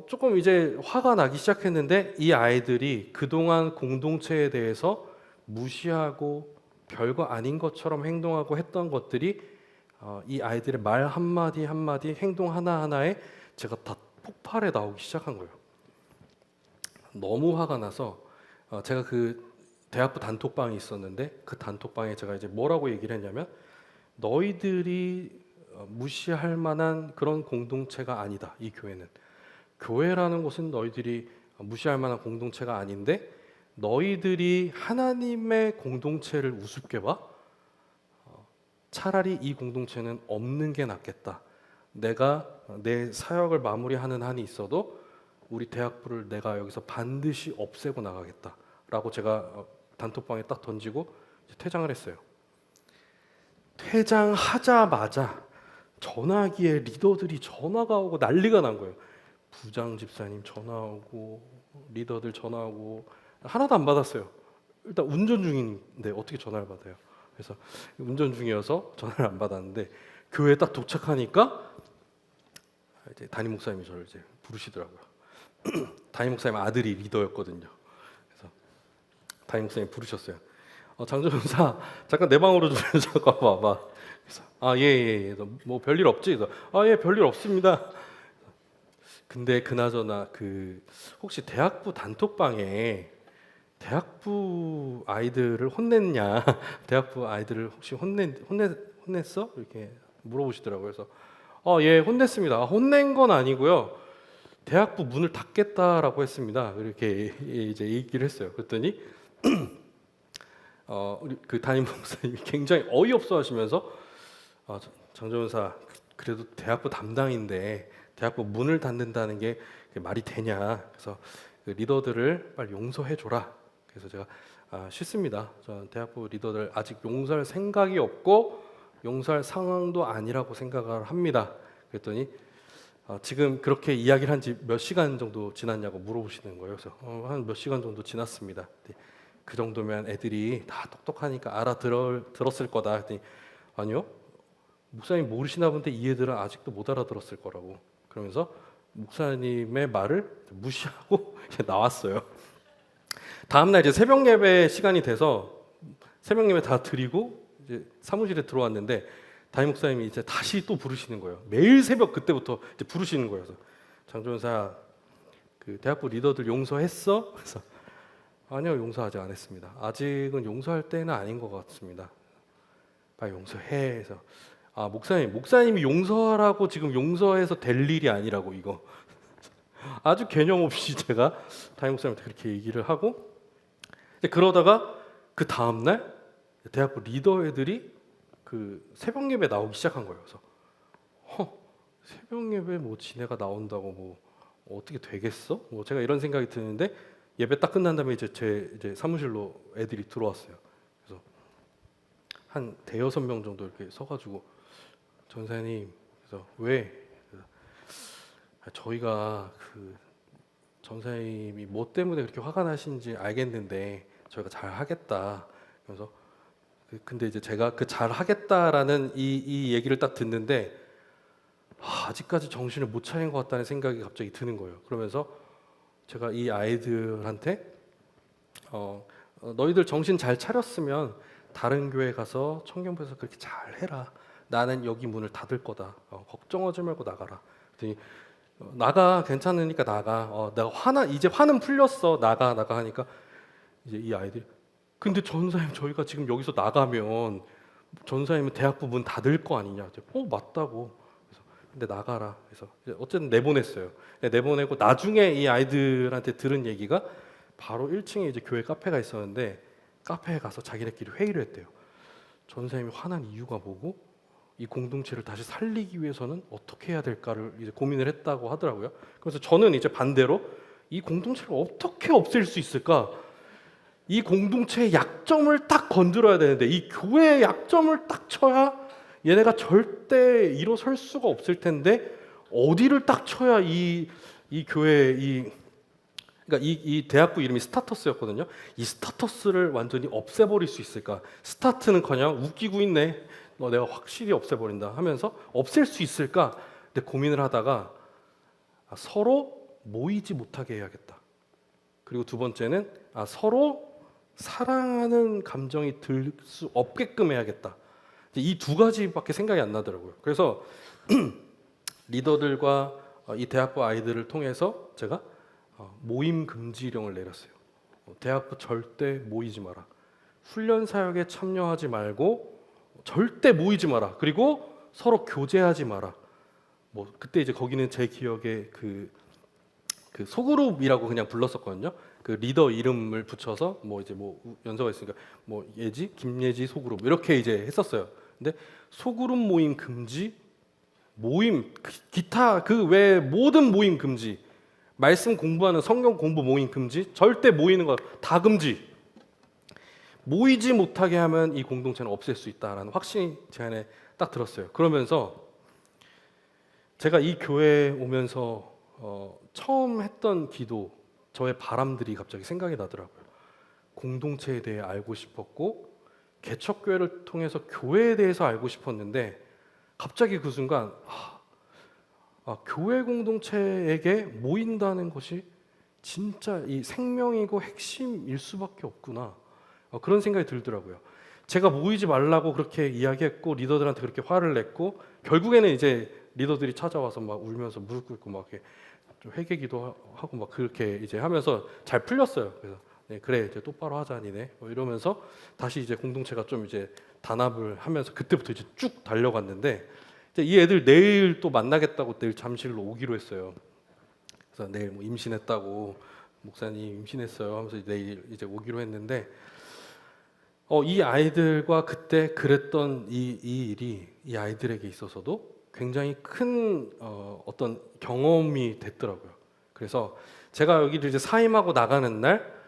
조금 이제 화가 나기 시작했는데 이 아이들이 그동안 공동체에 대해서 무시하고 별거 아닌 것처럼 행동하고 했던 것들이 이 아이들의 말 한마디 한마디 행동 하나하나에 제가 다 폭발해 나오기 시작한 거예요. 너무 화가 나서 제가 그 대학부 단톡방이 있었는데 그 단톡방에 제가 이제 뭐라고 얘기를 했냐면 너희들이 무시할 만한 그런 공동체가 아니다. 이 교회는. 교회라는 곳은 너희들이 무시할 만한 공동체가 아닌데 너희들이 하나님의 공동체를 우습게 봐? 차라리 이 공동체는 없는 게 낫겠다. 내가 내 사역을 마무리하는 한이 있어도 우리 대학부를 내가 여기서 반드시 없애고 나가겠다라고 제가 단톡방에 딱 던지고 퇴장을 했어요. 퇴장하자마자 전화기에 리더들이 전화가 오고 난리가 난 거예요. 부장 집사님 전화 오고 리더들 전화 오고 하나도 안 받았어요. 일단 운전 중인데 어떻게 전화를 받아요? 그래서 운전 중이어서 전화를 안 받았는데 교회에 딱 도착하니까 이제 담임 목사님이 저를 이제 부르시더라고요. 담임 목사님 아들이 리더였거든요. 그래서 담임 목사님 부르셨어요. 장조연사 잠깐 내 방으로 좀 잠깐 와봐. 그래서 예. 뭐 별일 없지? 예 별일 없습니다. 근데 그나저나 혹시 대학부 단톡방에 대학부 아이들을 혼냈냐? 대학부 아이들을 혹시 혼냈어? 이렇게 물어보시더라고요. 그래서 예 혼냈습니다. 혼낸 건 아니고요. 대학부 문을 닫겠다라고 했습니다. 이렇게 이제 얘기를 했어요. 그랬더니 우리 그 담임 목사님이 굉장히 어이없어하시면서 장조연사 그래도 대학부 담당인데 대학부 문을 닫는다는 게 말이 되냐? 그래서 그 리더들을 빨리 용서해 줘라. 그래서 제가 싫습니다. 저는 대학부 리더들 아직 용서할 생각이 없고 용서할 상황도 아니라고 생각을 합니다. 그랬더니 지금 그렇게 이야기를 한 지 몇 시간 정도 지났냐고 물어보시는 거예요. 그래서 한 몇 시간 정도 지났습니다. 그 정도면 애들이 다 똑똑하니까 알아들었을 거다. 그랬더니 아니요. 목사님 모르시나 본데 이 애들은 아직도 못 알아들었을 거라고. 그러면서 목사님의 말을 무시하고 나왔어요. 다음날 이제 새벽 예배 시간이 돼서 새벽 예배 다 드리고 이제 사무실에 들어왔는데 담임 목사님이 이제 다시 또 부르시는 거예요. 매일 새벽 그때부터 이제 부르시는 거예요. 그래서 장전사 그 대학부 리더들 용서했어? 그래서 아니요, 용서 아직 안 했습니다. 아직은 용서할 때는 아닌 것 같습니다. 빨리 용서해. 해서 목사님이 용서하라고 지금 용서해서 될 일이 아니라고 이거. 아주 개념 없이 제가 담임 목사님한테 그렇게 얘기를 하고 그러다가 그 다음 날 대학부 리더 애들이 그 새벽 예배 나오기 시작한 거예요. 그래서 새벽 예배 뭐 지네가 나온다고 뭐 어떻게 되겠어? 뭐 제가 이런 생각이 드는데 예배 딱 끝난 다음에 이제 사무실로 애들이 들어왔어요. 그래서 한 대여섯 명 정도 이렇게 서가지고 전사님 그래서 왜? 그래서 저희가 그 전사님이 뭐 때문에 그렇게 화가 나신지 알겠는데 저희가 잘 하겠다. 그래서 근데 이제 제가 그 잘 하겠다라는 이 얘기를 딱 듣는데 아직까지 정신을 못 차린 것 같다는 생각이 갑자기 드는 거예요. 그러면서 제가 이 아이들한테 너희들 정신 잘 차렸으면 다른 교회 가서 청년부에서 그렇게 잘 해라. 나는 여기 문을 닫을 거다. 걱정하지 말고 나가라. 그랬더니 나가 괜찮으니까 나가. 내가 이제 화는 풀렸어. 나가 하니까 이제 이 아이들이 근데 전사님 저희가 지금 여기서 나가면 전사님은 대학부 문 닫을 거 아니냐. 맞다고. 그래서 근데 나가라. 그래서 어쨌든 내보냈어요. 내보내고 나중에 이 아이들한테 들은 얘기가 바로 1층에 이제 교회 카페가 있었는데 카페에 가서 자기네끼리 회의를 했대요. 전사님이 화난 이유가 뭐고 이 공동체를 다시 살리기 위해서는 어떻게 해야 될까를 이제 고민을 했다고 하더라고요. 그래서 저는 이제 반대로 이 공동체를 어떻게 없앨 수 있을까? 이 공동체의 약점을 딱 건드려야 되는데 이 교회의 약점을 딱 쳐야 얘네가 절대 일어설 수가 없을 텐데 어디를 딱 쳐야 이 교회 그러니까 이 대학부 이름이 스타터스였거든요. 이 스타터스를 완전히 없애버릴 수 있을까? 스타트는커녕 웃기고 있네. 내가 확실히 없애버린다 하면서 없앨 수 있을까? 근데 고민을 하다가 서로 모이지 못하게 해야겠다. 그리고 두 번째는 서로 사랑하는 감정이 들 수 없게끔 해야겠다. 이 두 가지밖에 생각이 안 나더라고요. 그래서 리더들과 이 대학부 아이들을 통해서 제가 모임 금지령을 내렸어요. 대학부 절대 모이지 마라. 훈련 사역에 참여하지 말고 절대 모이지 마라. 그리고 서로 교제하지 마라. 뭐 그때 이제 거기는 제 기억에 그 소그룹이라고 그냥 불렀었거든요. 그 리더 이름을 붙여서 뭐 이제 뭐 연서가 있으니까 뭐 예지, 김예지 소그룹 이렇게 이제 했었어요. 근데 소그룹 모임 금지, 모임 기타 그 외 모든 모임 금지, 말씀 공부하는 성경 공부 모임 금지, 절대 모이는 거 다 금지. 모이지 못하게 하면 이 공동체는 없앨 수 있다라는 확신이 제 안에 딱 들었어요. 그러면서 제가 이 교회에 오면서 처음 했던 기도, 저의 바람들이 갑자기 생각이 나더라고요. 공동체에 대해 알고 싶었고 개척교회를 통해서 교회에 대해서 알고 싶었는데 갑자기 그 순간 교회 공동체에게 모인다는 것이 진짜 이 생명이고 핵심일 수밖에 없구나. 그런 생각이 들더라고요. 제가 모이지 말라고 그렇게 이야기했고 리더들한테 그렇게 화를 냈고 결국에는 이제 리더들이 찾아와서 막 울면서 무릎 꿇고 막 이렇게 좀 회개기도 하고 막 그렇게 이제 하면서 잘 풀렸어요. 그래서 네, 그래 이제 똑바로 하자 니네 뭐 이러면서 다시 이제 공동체가 좀 이제 단합을 하면서 그때부터 이제 쭉 달려갔는데 이제 이 애들 내일 또 만나겠다고 내일 잠실로 오기로 했어요. 그래서 내일 뭐 임신했다고 목사님 임신했어요 하면서 내일 이제 오기로 했는데 이 아이들과 그때 그랬던 이 일이 이 아이들에게 있어서도 굉장히 큰 어떤 경험이 됐더라고요. 그래서 제가 여기를 이제 사임하고 나가는 날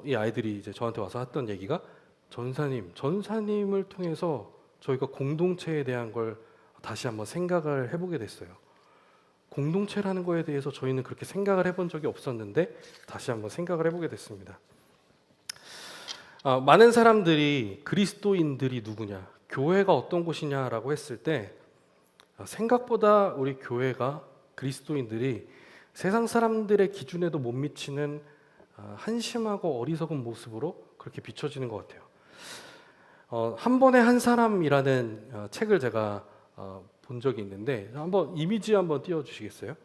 이 아이들이 이제 저한테 와서 했던 얘기가 전사님을 통해서 저희가 공동체에 대한 걸 다시 한번 생각을 해보게 됐어요. 공동체라는 거에 대해서 저희는 그렇게 생각을 해본 적이 없었는데 다시 한번 생각을 해보게 됐습니다. 많은 사람들이 그리스도인들이 누구냐, 교회가 어떤 곳이냐라고 했을 때 생각보다 우리 교회가 그리스도인들이 세상 사람들의 기준에도 못 미치는 한심하고 어리석은 모습으로 그렇게 비춰지는 것 같아요. 한 번에 한 사람이라는 책을 제가 본 적이 있는데 한번 이미지 한번 띄워주시겠어요?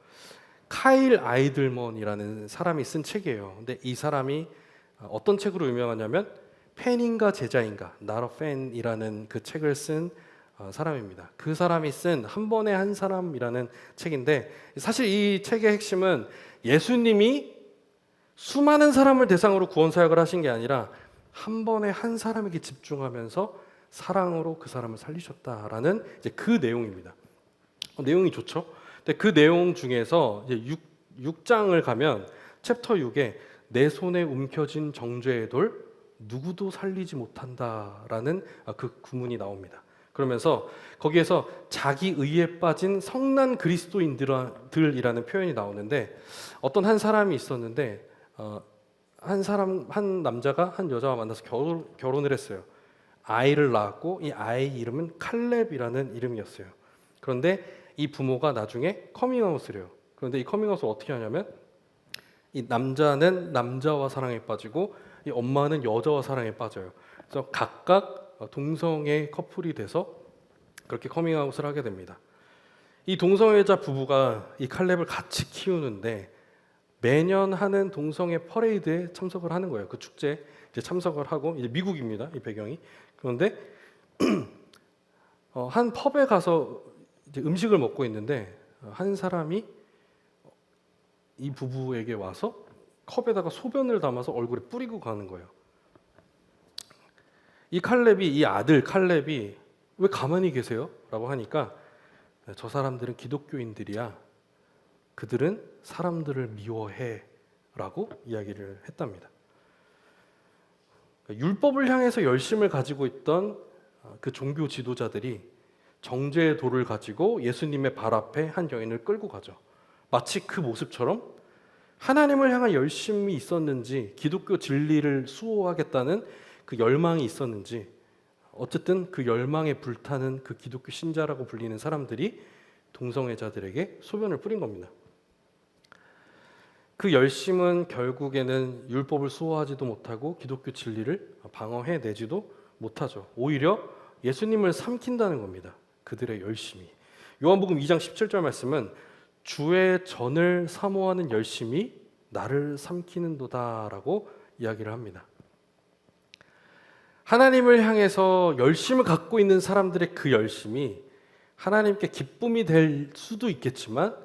카일 아이들먼이라는 사람이 쓴 책이에요. 근데 이 사람이 어떤 책으로 유명하냐면 팬인가 제자인가 Not a Fan이라는 그 책을 쓴 사람입니다. 그 사람이 쓴 한 번에 한 사람이라는 책인데 사실 이 책의 핵심은 예수님이 수많은 사람을 대상으로 구원 사역을 하신 게 아니라 한 번에 한 사람에게 집중하면서 사랑으로 그 사람을 살리셨다라는 이제 그 내용입니다. 내용이 좋죠. 근데 그 내용 중에서 이제 6장을 가면 챕터 6에 내 손에 움켜진 정죄의 돌 누구도 살리지 못한다라는 그 구문이 나옵니다. 그러면서 거기에서 자기 의에 빠진 성난 그리스도인들이라는 표현이 나오는데 어떤 한 사람이 있었는데 한 남자가 한 여자와 만나서 결혼을 했어요. 아이를 낳았고 이 아이 이름은 칼렙이라는 이름이었어요. 그런데 이 부모가 나중에 커밍아웃을 해요. 그런데 이 커밍아웃을 어떻게 하냐면 이 남자는 남자와 사랑에 빠지고 이 엄마는 여자와 사랑에 빠져요. 그래서 각각 동성애 커플이 돼서 그렇게 커밍아웃을 하게 됩니다. 이 동성애자 부부가 이 칼렙을 같이 키우는데 매년 하는 동성애 퍼레이드에 참석을 하는 거예요. 그 축제에 이제 참석을 하고 이제 미국입니다. 이 배경이. 그런데 한 펍에 가서 이제 음식을 먹고 있는데 한 사람이 이 부부에게 와서 컵에다가 소변을 담아서 얼굴에 뿌리고 가는 거예요. 이 아들 칼렙이 왜 가만히 계세요? 라고 하니까 저 사람들은 기독교인들이야. 그들은 사람들을 미워해 라고 이야기를 했답니다. 율법을 향해서 열심을 가지고 있던 그 종교 지도자들이 정죄의 돌을 가지고 예수님의 발 앞에 한 여인을 끌고 가죠. 마치 그 모습처럼 하나님을 향한 열심이 있었는지 기독교 진리를 수호하겠다는 그 열망이 있었는지 어쨌든 그 열망에 불타는 그 기독교 신자라고 불리는 사람들이 동성애자들에게 소변을 뿌린 겁니다. 그 열심은 결국에는 율법을 수호하지도 못하고 기독교 진리를 방어해내지도 못하죠. 오히려 예수님을 삼킨다는 겁니다. 그들의 열심이. 요한복음 2장 17절 말씀은 주의 전을 사모하는 열심이 나를 삼키는도다라고 이야기를 합니다. 하나님을 향해서 열심을 갖고 있는 사람들의 그 열심이 하나님께 기쁨이 될 수도 있겠지만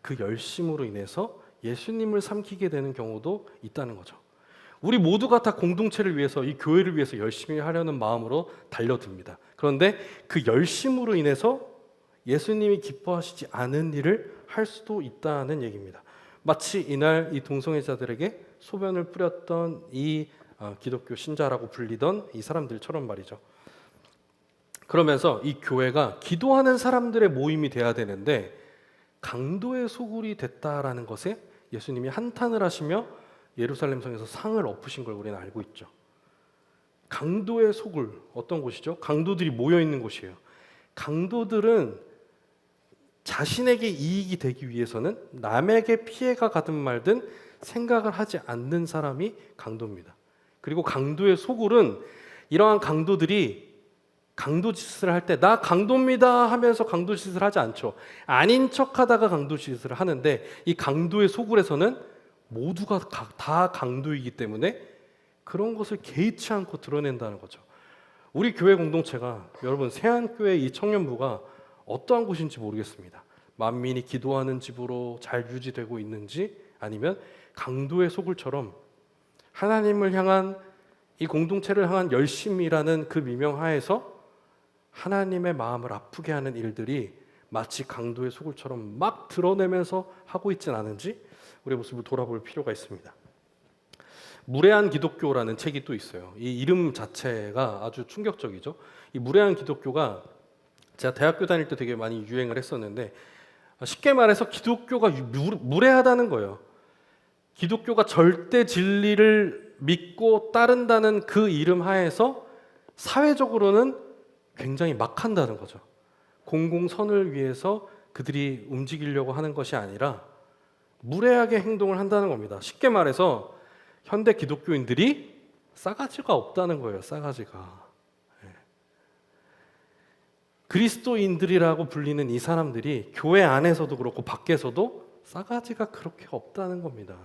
그 열심으로 인해서 예수님을 삼키게 되는 경우도 있다는 거죠. 우리 모두가 다 공동체를 위해서 이 교회를 위해서 열심히 하려는 마음으로 달려듭니다. 그런데 그 열심으로 인해서 예수님이 기뻐하시지 않은 일을 할 수도 있다는 얘기입니다. 마치 이날 이 동성애자들에게 소변을 뿌렸던 이 기독교 신자라고 불리던 이 사람들처럼 말이죠. 그러면서 이 교회가 기도하는 사람들의 모임이 돼야 되는데 강도의 소굴이 됐다라는 것에 예수님이 한탄을 하시며 예루살렘 성에서 상을 엎으신 걸 우리는 알고 있죠. 강도의 소굴, 어떤 곳이죠? 강도들이 모여 있는 곳이에요. 강도들은 자신에게 이익이 되기 위해서는 남에게 피해가 가든 말든 생각을 하지 않는 사람이 강도입니다. 그리고 강도의 소굴은 이러한 강도들이 강도짓을 할 때 나 강도입니다 하면서 강도짓을 하지 않죠. 아닌 척하다가 강도짓을 하는데 이 강도의 소굴에서는 모두가 다 강도이기 때문에 그런 것을 개의치 않고 드러낸다는 거죠. 우리 교회 공동체가 여러분 세안교회 이 청년부가 어떠한 곳인지 모르겠습니다. 만민이 기도하는 집으로 잘 유지되고 있는지 아니면 강도의 소굴처럼 하나님을 향한 이 공동체를 향한 열심이라는 그 미명하에서 하나님의 마음을 아프게 하는 일들이 마치 강도의 소굴처럼 막 드러내면서 하고 있진 않은지 우리의 모습을 돌아볼 필요가 있습니다. 무례한 기독교라는 책이 또 있어요. 이 이름 자체가 아주 충격적이죠. 이 무례한 기독교가 제가 대학교 다닐 때 되게 많이 유행을 했었는데 쉽게 말해서 기독교가 무례하다는 거예요. 기독교가 절대 진리를 믿고 따른다는 그 이름 하에서 사회적으로는 굉장히 막 한다는 거죠. 공공선을 위해서 그들이 움직이려고 하는 것이 아니라 무례하게 행동을 한다는 겁니다. 쉽게 말해서 현대 기독교인들이 싸가지가 없다는 거예요. 싸가지가. 그리스도인들이라고 불리는 이 사람들이 교회 안에서도 그렇고 밖에서도 싸가지가 그렇게 없다는 겁니다.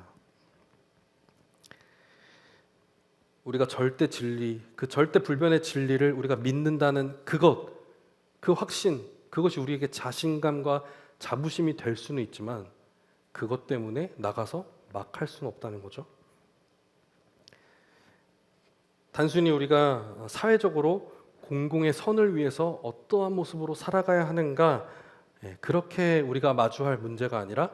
우리가 절대 진리, 그 절대 불변의 진리를 우리가 믿는다는 그 확신, 그것이 우리에게 자신감과 자부심이 될 수는 있지만 그것 때문에 나가서 막 할 수는 없다는 거죠. 단순히 우리가 사회적으로 공공의 선을 위해서 어떠한 모습으로 살아가야 하는가, 그렇게 우리가 마주할 문제가 아니라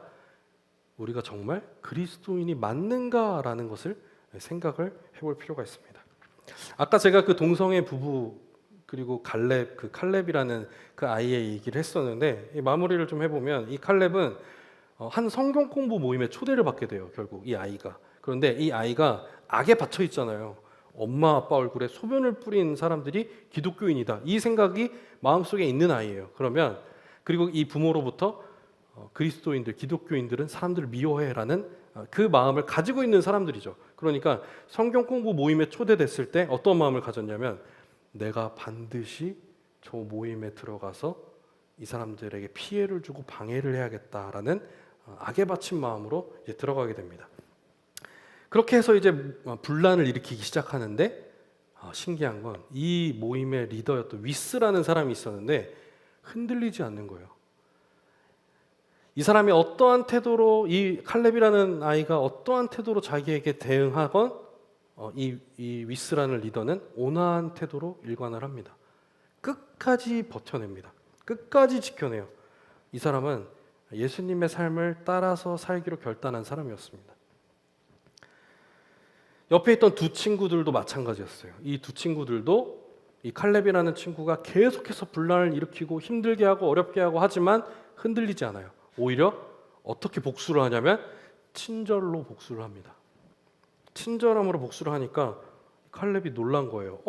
우리가 정말 그리스도인이 맞는가라는 것을 생각을 해볼 필요가 있습니다. 아까 제가 그 동성애 부부 그리고 칼렙이라는 그 아이의 얘기를 했었는데 마무리를 좀 해보면 이 칼렙은 한 성경 공부 모임에 초대를 받게 돼요. 결국 이 아이가. 그런데 이 아이가 악에 받쳐 있잖아요. 엄마 아빠 얼굴에 소변을 뿌린 사람들이 기독교인이다. 이 생각이 마음속에 있는 아이예요. 그리고 이 부모로부터 그리스도인들, 기독교인들은 사람들을 미워해라는 그 마음을 가지고 있는 사람들이죠. 그러니까 성경 공부 모임에 초대됐을 때 어떤 마음을 가졌냐면 내가 반드시 저 모임에 들어가서 이 사람들에게 피해를 주고 방해를 해야겠다라는 악에 바친 마음으로 이제 들어가게 됩니다. 그렇게 해서 이제 분란을 일으키기 시작하는데 신기한 건 이 모임의 리더였던 위스라는 사람이 있었는데 흔들리지 않는 거예요. 이 사람이 어떠한 태도로 이 칼렙이라는 아이가 어떠한 태도로 자기에게 대응하건 이 위스라는 리더는 온화한 태도로 일관을 합니다. 끝까지 버텨냅니다. 끝까지 지켜내요. 이 사람은 예수님의 삶을 따라서 살기로 결단한 사람이었습니다. 옆에 있던 두 친구들도 마찬가지였어요. 이 두 친구들도 이 칼렙이라는 친구가 계속해서 분란을 일으키고 힘들게 하고 어렵게 하고 하지만 흔들리지 않아요. 오히려 어떻게 복수를 하냐면 친절로 복수를 합니다. 친절함으로 복수를 하니까 칼렙이 놀란 거예요.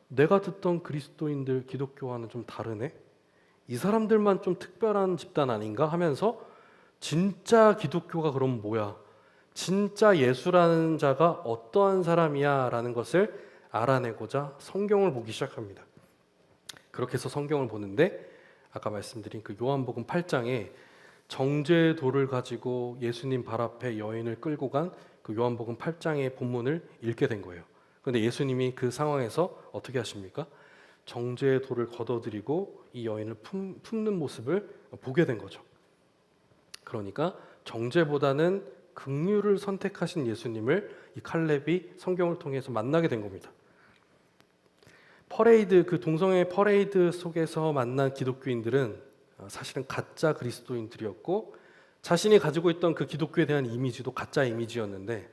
내가 듣던 그리스도인들 기독교와는 좀 다르네. 이 사람들만 좀 특별한 집단 아닌가 하면서 진짜 기독교가 그럼 뭐야? 진짜 예수라는 자가 어떠한 사람이야? 라는 것을 알아내고자 성경을 보기 시작합니다. 그렇게 해서 성경을 보는데 아까 말씀드린 그 요한복음 8장에 정죄의 돌을 가지고 예수님 발 앞에 여인을 끌고 간 그 요한복음 8장의 본문을 읽게 된 거예요. 그런데 예수님이 그 상황에서 어떻게 하십니까? 정죄의 돌을 걷어들이고 이 여인을 품는 모습을 보게 된 거죠. 그러니까 정죄보다는 긍휼을 선택하신 예수님을 이 칼렙이 성경을 통해서 만나게 된 겁니다. 그 동성애 퍼레이드 속에서 만난 기독교인들은 사실은 가짜 그리스도인들이었고 자신이 가지고 있던 그 기독교에 대한 이미지도 가짜 이미지였는데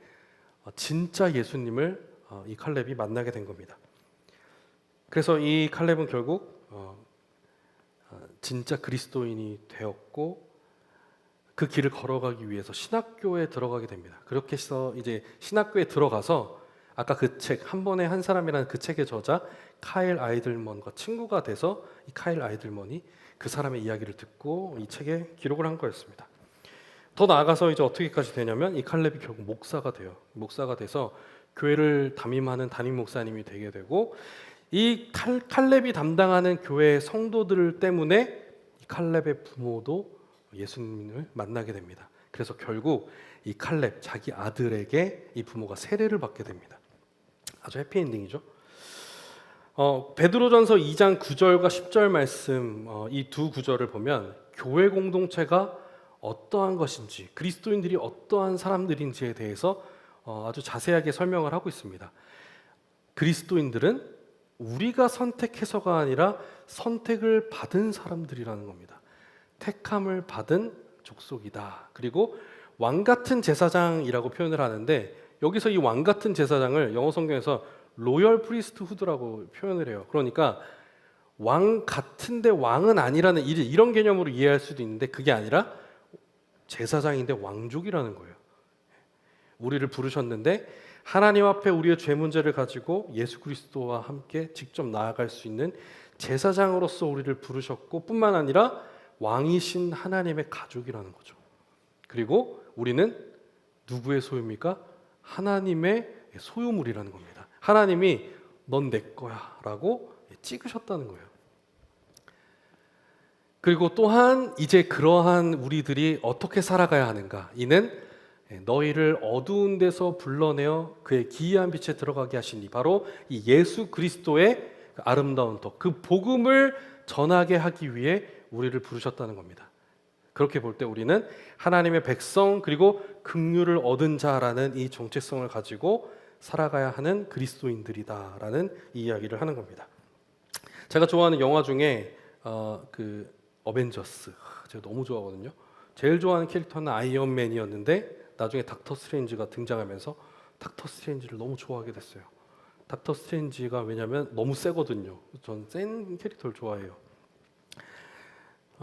진짜 예수님을 이 칼렙이 만나게 된 겁니다. 그래서 이 칼렙은 결국 진짜 그리스도인이 되었고 그 길을 걸어가기 위해서 신학교에 들어가게 됩니다. 그렇게 해서 이제 신학교에 들어가서 아까 그 책 한 번에 한 사람이라는 그 책의 저자 카일 아이들먼과 친구가 돼서 이 카일 아이들먼이 그 사람의 이야기를 듣고 이 책에 기록을 한 거였습니다. 더 나아가서 이제 어떻게까지 되냐면 이 칼렙이 결국 목사가 돼요. 목사가 돼서 교회를 담임하는 담임 목사님이 되게 되고 이 칼렙이 담당하는 교회 성도들 때문에 이 칼렙의 부모도 예수님을 만나게 됩니다. 그래서 결국 이 칼렙 자기 아들에게 이 부모가 세례를 받게 됩니다. 아주 해피엔딩이죠. 베드로전서 2장 9절과 10절 말씀 이 두 구절을 보면 교회 공동체가 어떠한 것인지 그리스도인들이 어떠한 사람들인지에 대해서 아주 자세하게 설명을 하고 있습니다. 그리스도인들은 우리가 선택해서가 아니라 선택을 받은 사람들이라는 겁니다. 택함을 받은 족속이다. 그리고 왕 같은 제사장이라고 표현을 하는데 여기서 이 왕 같은 제사장을 영어 성경에서 로열 프리스트 후드라고 표현을 해요. 그러니까 왕 같은데 왕은 아니라는 이런 개념으로 이해할 수도 있는데 그게 아니라 제사장인데 왕족이라는 거예요. 우리를 부르셨는데 하나님 앞에 우리의 죄 문제를 가지고 예수 그리스도와 함께 직접 나아갈 수 있는 제사장으로서 우리를 부르셨고 뿐만 아니라 왕이신 하나님의 가족이라는 거죠. 그리고 우리는 누구의 소유입니까? 하나님의 소유물이라는 겁니다. 하나님이 넌 내 거야 라고 찍으셨다는 거예요. 그리고 또한 이제 그러한 우리들이 어떻게 살아가야 하는가? 이는 너희를 어두운 데서 불러내어 그의 기이한 빛에 들어가게 하시니, 바로 이 예수 그리스도의 아름다운 덕, 그 복음을 전하게 하기 위해 우리를 부르셨다는 겁니다. 그렇게 볼 때 우리는 하나님의 백성 그리고 긍휼을 얻은 자라는 이 정체성을 가지고 살아가야 하는 그리스도인들이다라는 이 이야기를 하는 겁니다. 제가 좋아하는 영화 중에 그 어벤져스, 제가 너무 좋아하거든요. 제일 좋아하는 캐릭터는 아이언맨이었는데 나중에 닥터 스트레인지가 등장하면서 닥터 스트레인지를 너무 좋아하게 됐어요. 닥터 스트레인지가 왜냐면 너무 세거든요. 전 센 캐릭터를 좋아해요.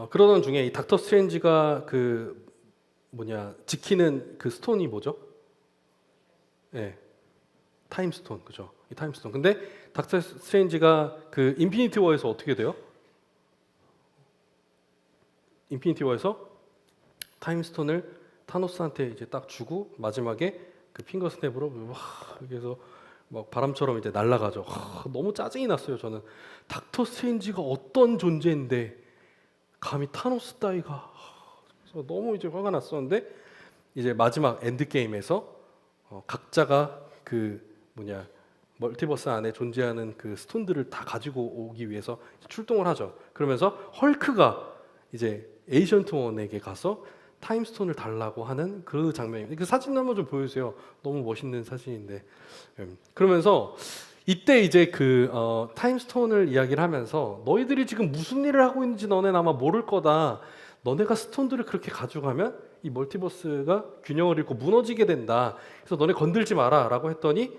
그러던 중에 이 닥터 스트레인지가 그 지키는 그 스톤이 뭐죠? 네, 타임스톤, 그죠? 이 타임스톤. 근데 닥터 스트레인지가 그 인피니티 워에서 어떻게 돼요? 인피니티 워에서 타임스톤을 타노스한테 이제 딱 주고 마지막에 그 핑거 스냅으로 그래서 막 바람처럼 이제 날아가죠. 너무 짜증이 났어요. 저는 닥터 스트레인지가 어떤 존재인데 감히 타노스 따위가, 그래서 너무 이제 화가 났었는데, 이제 마지막 엔드 게임에서 각자가 그 멀티버스 안에 존재하는 그 스톤들을 다 가지고 오기 위해서 출동을 하죠. 그러면서 헐크가 이제 에이션트 원에게 가서 타임스톤을 달라고 하는 그 장면입니다. 그 사진 한번 좀 보여주세요. 너무 멋있는 사진인데. 그러면서 이때 이제 그 타임스톤을 이야기를 하면서 너희들이 지금 무슨 일을 하고 있는지 너네는 아마 모를 거다. 너네가 스톤들을 그렇게 가져가면 이 멀티버스가 균형을 잃고 무너지게 된다. 그래서 너네 건들지 마라라고 했더니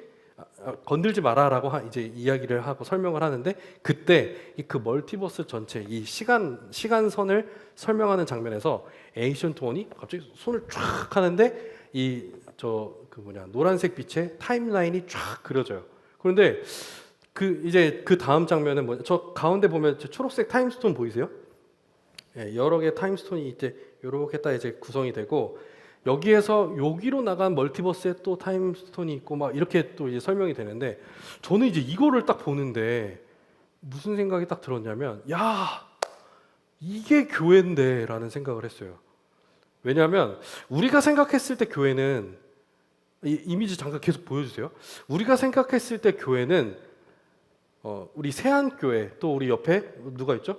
건들지 마라라고 이제 이야기를 하고 설명을 하는데, 그때 그 멀티버스 전체 이 시간선을 설명하는 장면에서 에이션트 원이 갑자기 손을 쫙 하는데 노란색 빛의 타임라인이 쫙 그려져요. 그런데 이제 그 다음 장면은 저 가운데 보면 초록색 타임스톤 보이세요? 예, 여러 개의 타임스톤이 이제 이렇게 딱 이제 구성이 되고, 여기에서 여기로 나간 멀티버스에 또 타임스톤이 있고 막 이렇게 또 이제 설명이 되는데, 저는 이제 이거를 딱 보는데 무슨 생각이 딱 들었냐면, 야, 이게 교회인데라는 생각을 했어요. 왜냐하면 우리가 생각했을 때 교회는, 이 이미지 잠깐 계속 보여주세요. 우리가 생각했을 때 교회는 우리 세안교회, 또 우리 옆에 누가 있죠?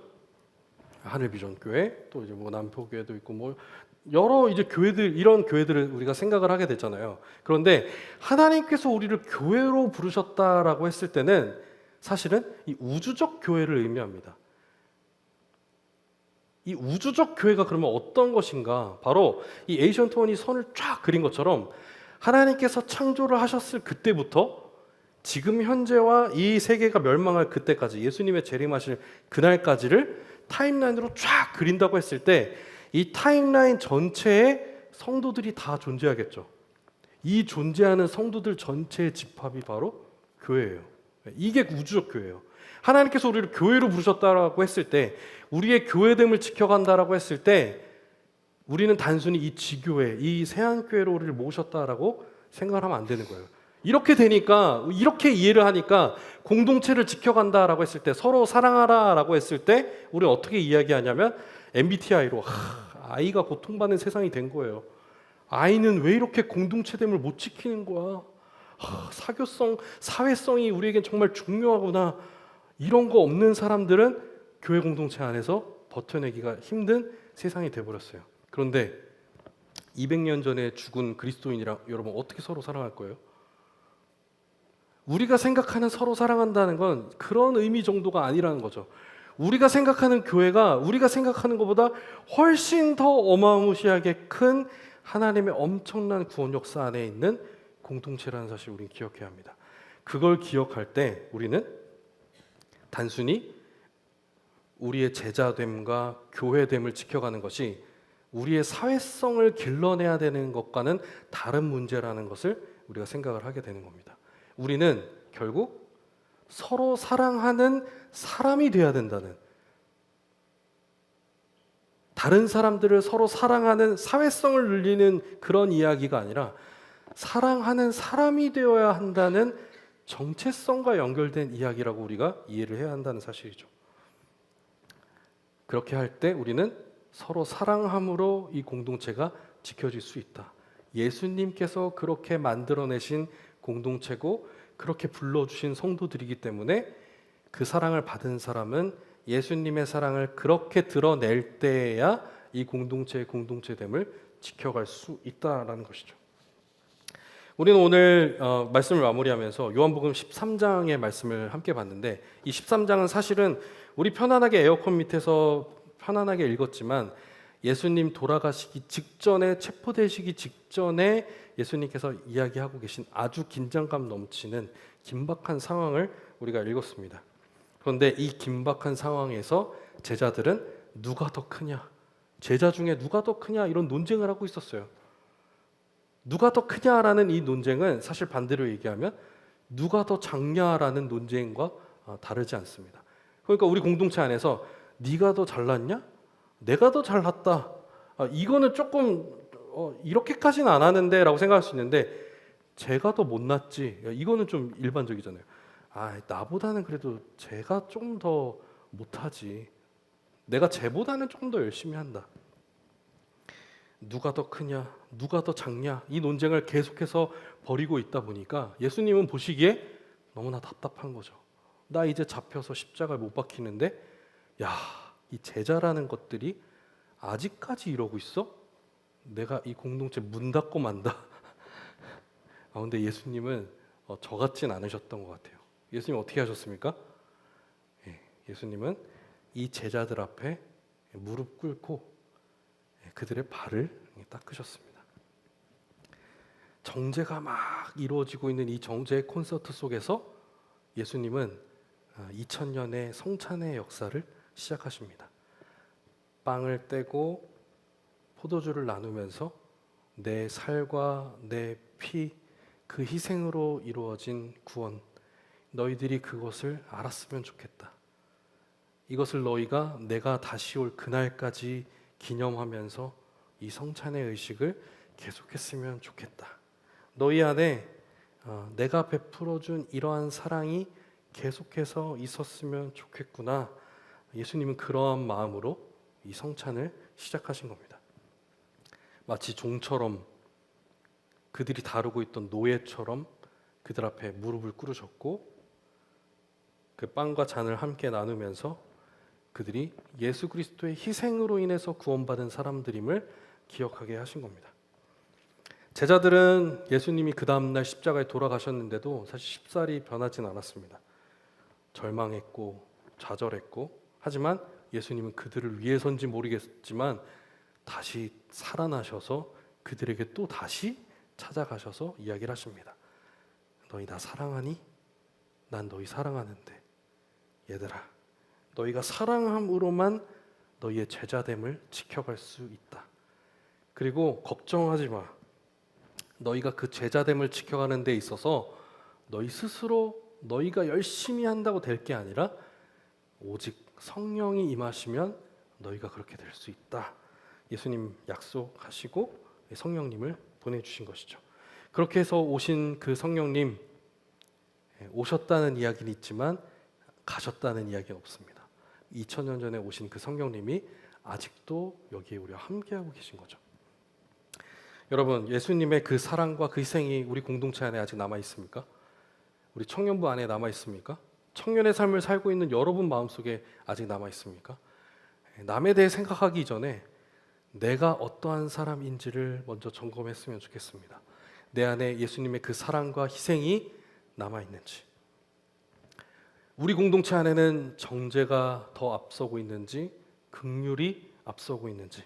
하늘비전교회, 또 이제 남포교회도 있고 여러 이제 교회들, 이런 교회들을 우리가 생각을 하게 되잖아요. 그런데 하나님께서 우리를 교회로 부르셨다라고 했을 때는 사실은 이 우주적 교회를 의미합니다. 이 우주적 교회가 그러면 어떤 것인가? 바로 이 에이션트 원이 선을 쫙 그린 것처럼 하나님께서 창조를 하셨을 그때부터 지금 현재와 이 세계가 멸망할 그때까지, 예수님의 재림하실 그날까지를 타임라인으로 쫙 그린다고 했을 때 이 타임라인 전체에 성도들이 다 존재하겠죠. 이 존재하는 성도들 전체의 집합이 바로 교회예요. 이게 우주적 교회예요. 하나님께서 우리를 교회로 부르셨다라고 했을 때, 우리의 교회됨을 지켜간다라고 했을 때, 우리는 단순히 이 지교회, 이 세안교회로 우리를 모셨다라고 생각을 하면 안 되는 거예요. 이렇게 되니까, 이렇게 이해를 하니까 공동체를 지켜간다라고 했을 때, 서로 사랑하라라고 했을 때 우리는 어떻게 이야기하냐면 MBTI로 아이가 고통받는 세상이 된 거예요. 아이는 왜 이렇게 공동체됨을 못 지키는 거야? 사교성, 사회성이 우리에겐 정말 중요하구나. 이런 거 없는 사람들은 교회 공동체 안에서 버텨내기가 힘든 세상이 돼버렸어요. 그런데 200년 전에 죽은 그리스도인이랑 여러분 어떻게 서로 사랑할 거예요? 우리가 생각하는 서로 사랑한다는 건 그런 의미 정도가 아니라는 거죠. 우리가 생각하는 교회가 우리가 생각하는 것보다 훨씬 더 어마무시하게 큰 하나님의 엄청난 구원 역사 안에 있는 공동체라는 사실을 우리는 기억해야 합니다. 그걸 기억할 때 우리는 단순히 우리의 제자됨과 교회됨을 지켜가는 것이 우리의 사회성을 길러내야 되는 것과는 다른 문제라는 것을 우리가 생각을 하게 되는 겁니다. 우리는 결국 서로 사랑하는 사람이 돼야 된다는, 다른 사람들을 서로 사랑하는 사회성을 늘리는 그런 이야기가 아니라 사랑하는 사람이 되어야 한다는 정체성과 연결된 이야기라고 우리가 이해를 해야 한다는 사실이죠. 그렇게 할 때 우리는 서로 사랑함으로 이 공동체가 지켜질 수 있다. 예수님께서 그렇게 만들어내신 공동체고 그렇게 불러주신 성도들이기 때문에 그 사랑을 받은 사람은 예수님의 사랑을 그렇게 드러낼 때에야 이 공동체의 공동체됨을 지켜갈 수 있다라는 것이죠. 우리는 오늘 말씀을 마무리하면서 요한복음 13장의 말씀을 함께 봤는데, 이 13장은 사실은 우리 편안하게 에어컨 밑에서 편안하게 읽었지만 예수님 돌아가시기 직전에, 체포되시기 직전에 예수님께서 이야기하고 계신 아주 긴장감 넘치는 긴박한 상황을 우리가 읽었습니다. 그런데 이 긴박한 상황에서 제자들은 누가 더 크냐, 제자 중에 누가 더 크냐, 이런 논쟁을 하고 있었어요. 누가 더 크냐라는 이 논쟁은 사실 반대로 얘기하면 누가 더 작냐라는 논쟁과 다르지 않습니다. 그러니까 우리 공동체 안에서 네가 더 잘났냐? 내가 더 잘났다. 이거는 조금 이렇게까지는 안 하는데 라고 생각할 수 있는데, 제가 더 못났지, 이거는 좀 일반적이잖아요. 나보다는 그래도 제가 좀 더 못하지, 내가 쟤보다는 조금 더 열심히 한다. 누가 더 크냐, 누가 더 작냐, 이 논쟁을 계속해서 벌이고 있다 보니까 예수님은 보시기에 너무나 답답한 거죠. 나 이제 잡혀서 십자가에 못 박히는데 이 제자라는 것들이 아직까지 이러고 있어? 내가 이 공동체 문 닫고 만다. 근데 예수님은 저 같진 않으셨던 것 같아요. 예수님 어떻게 하셨습니까? 예수님은 이 제자들 앞에 무릎 꿇고 그들의 발을 닦으셨습니다. 정제가 막 이루어지고 있는 이 정제 콘서트 속에서 예수님은 2000년의 성찬의 역사를 시작하십니다. 빵을 떼고 포도주를 나누면서 내 살과 내 피, 그 희생으로 이루어진 구원, 너희들이 그것을 알았으면 좋겠다. 이것을 너희가 내가 다시 올 그날까지 기념하면서 이 성찬의 의식을 계속했으면 좋겠다. 너희 안에 내가 베풀어준 이러한 사랑이 계속해서 있었으면 좋겠구나. 예수님은 그러한 마음으로 이 성찬을 시작하신 겁니다. 마치 종처럼, 그들이 다루고 있던 노예처럼 그들 앞에 무릎을 꿇으셨고, 그 빵과 잔을 함께 나누면서 그들이 예수 그리스도의 희생으로 인해서 구원받은 사람들임을 기억하게 하신 겁니다. 제자들은 예수님이 그 다음날 십자가에 돌아가셨는데도 사실 쉽사리 변하진 않았습니다. 절망했고 좌절했고, 하지만 예수님은 그들을 위해서인지 모르겠지만 다시 살아나셔서 그들에게 또 다시 찾아가셔서 이야기를 하십니다. 너희 나 사랑하니? 난 너희 사랑하는데. 얘들아, 너희가 사랑함으로만 너희의 제자됨을 지켜갈 수 있다. 그리고 걱정하지 마. 너희가 그 제자됨을 지켜가는 데 있어서 너희 스스로 너희가 열심히 한다고 될 게 아니라 오직 성령이 임하시면 너희가 그렇게 될 수 있다. 예수님 약속하시고 성령님을 보내주신 것이죠. 그렇게 해서 오신 그 성령님, 오셨다는 이야기는 있지만 가셨다는 이야기는 없습니다. 2000년 전에 오신 그 성령님이 아직도 여기에 우리와 함께하고 계신 거죠. 여러분, 예수님의 그 사랑과 그 희생이 우리 공동체 안에 아직 남아 있습니까? 우리 청년부 안에 남아 있습니까? 청년의 삶을 살고 있는 여러분 마음속에 아직 남아 있습니까? 남에 대해 생각하기 이전에 내가 어떠한 사람인지를 먼저 점검했으면 좋겠습니다. 내 안에 예수님의 그 사랑과 희생이 남아 있는지, 우리 공동체 안에는 정죄가 더 앞서고 있는지, 긍휼이 앞서고 있는지,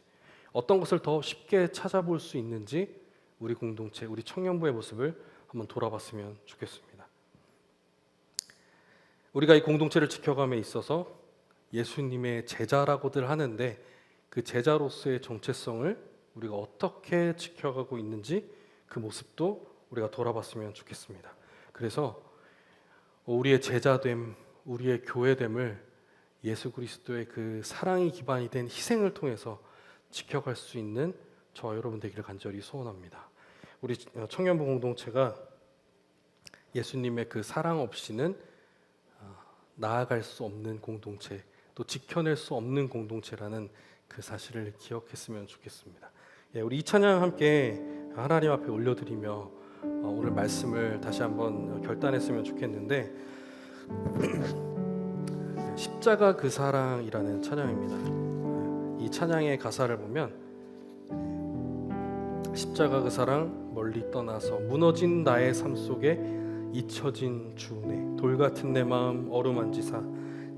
어떤 것을 더 쉽게 찾아볼 수 있는지 우리 공동체, 우리 청년부의 모습을 한번 돌아봤으면 좋겠습니다. 우리가 이 공동체를 지켜감에 있어서 예수님의 제자라고들 하는데 그 제자로서의 정체성을 우리가 어떻게 지켜가고 있는지 그 모습도 우리가 돌아봤으면 좋겠습니다. 그래서 우리의 제자됨, 우리의 교회됨을 예수 그리스도의 그 사랑이 기반이 된 희생을 통해서 지켜갈 수 있는 저와 여러분 되기를 간절히 소원합니다. 우리 청년부 공동체가 예수님의 그 사랑 없이는 나아갈 수 없는 공동체, 또 지켜낼 수 없는 공동체라는 그 사실을 기억했으면 좋겠습니다. 우리 이 찬양 함께 하나님 앞에 올려드리며 오늘 말씀을 다시 한번 결단했으면 좋겠는데, 십자가 그 사랑이라는 찬양입니다. 이 찬양의 가사를 보면 십자가 그 사랑 멀리 떠나서 무너진 나의 삶 속에 잊혀진 주 은혜, 돌 같은 내 마음 어루만지사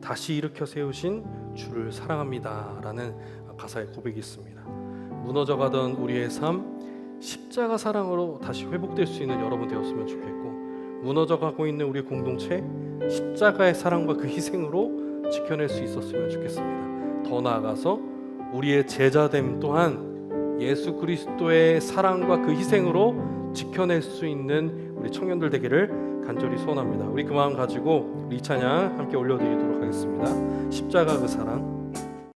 다시 일으켜 세우신 주를 사랑합니다 라는 가사의 고백이 있습니다. 무너져가던 우리의 삶, 십자가 사랑으로 다시 회복될 수 있는 여러분 되었으면 좋겠고, 무너져가고 있는 우리 공동체, 십자가의 사랑과 그 희생으로 지켜낼 수 있었으면 좋겠습니다. 더 나아가서 우리의 제자됨 또한 예수 그리스도의 사랑과 그 희생으로 지켜낼 수 있는 우리 청년들 되기를 간절히 소원합니다. 우리 그 마음 가지고 우리 이 찬양 함께 올려드리도록 하겠습니다. 십자가 그 사랑.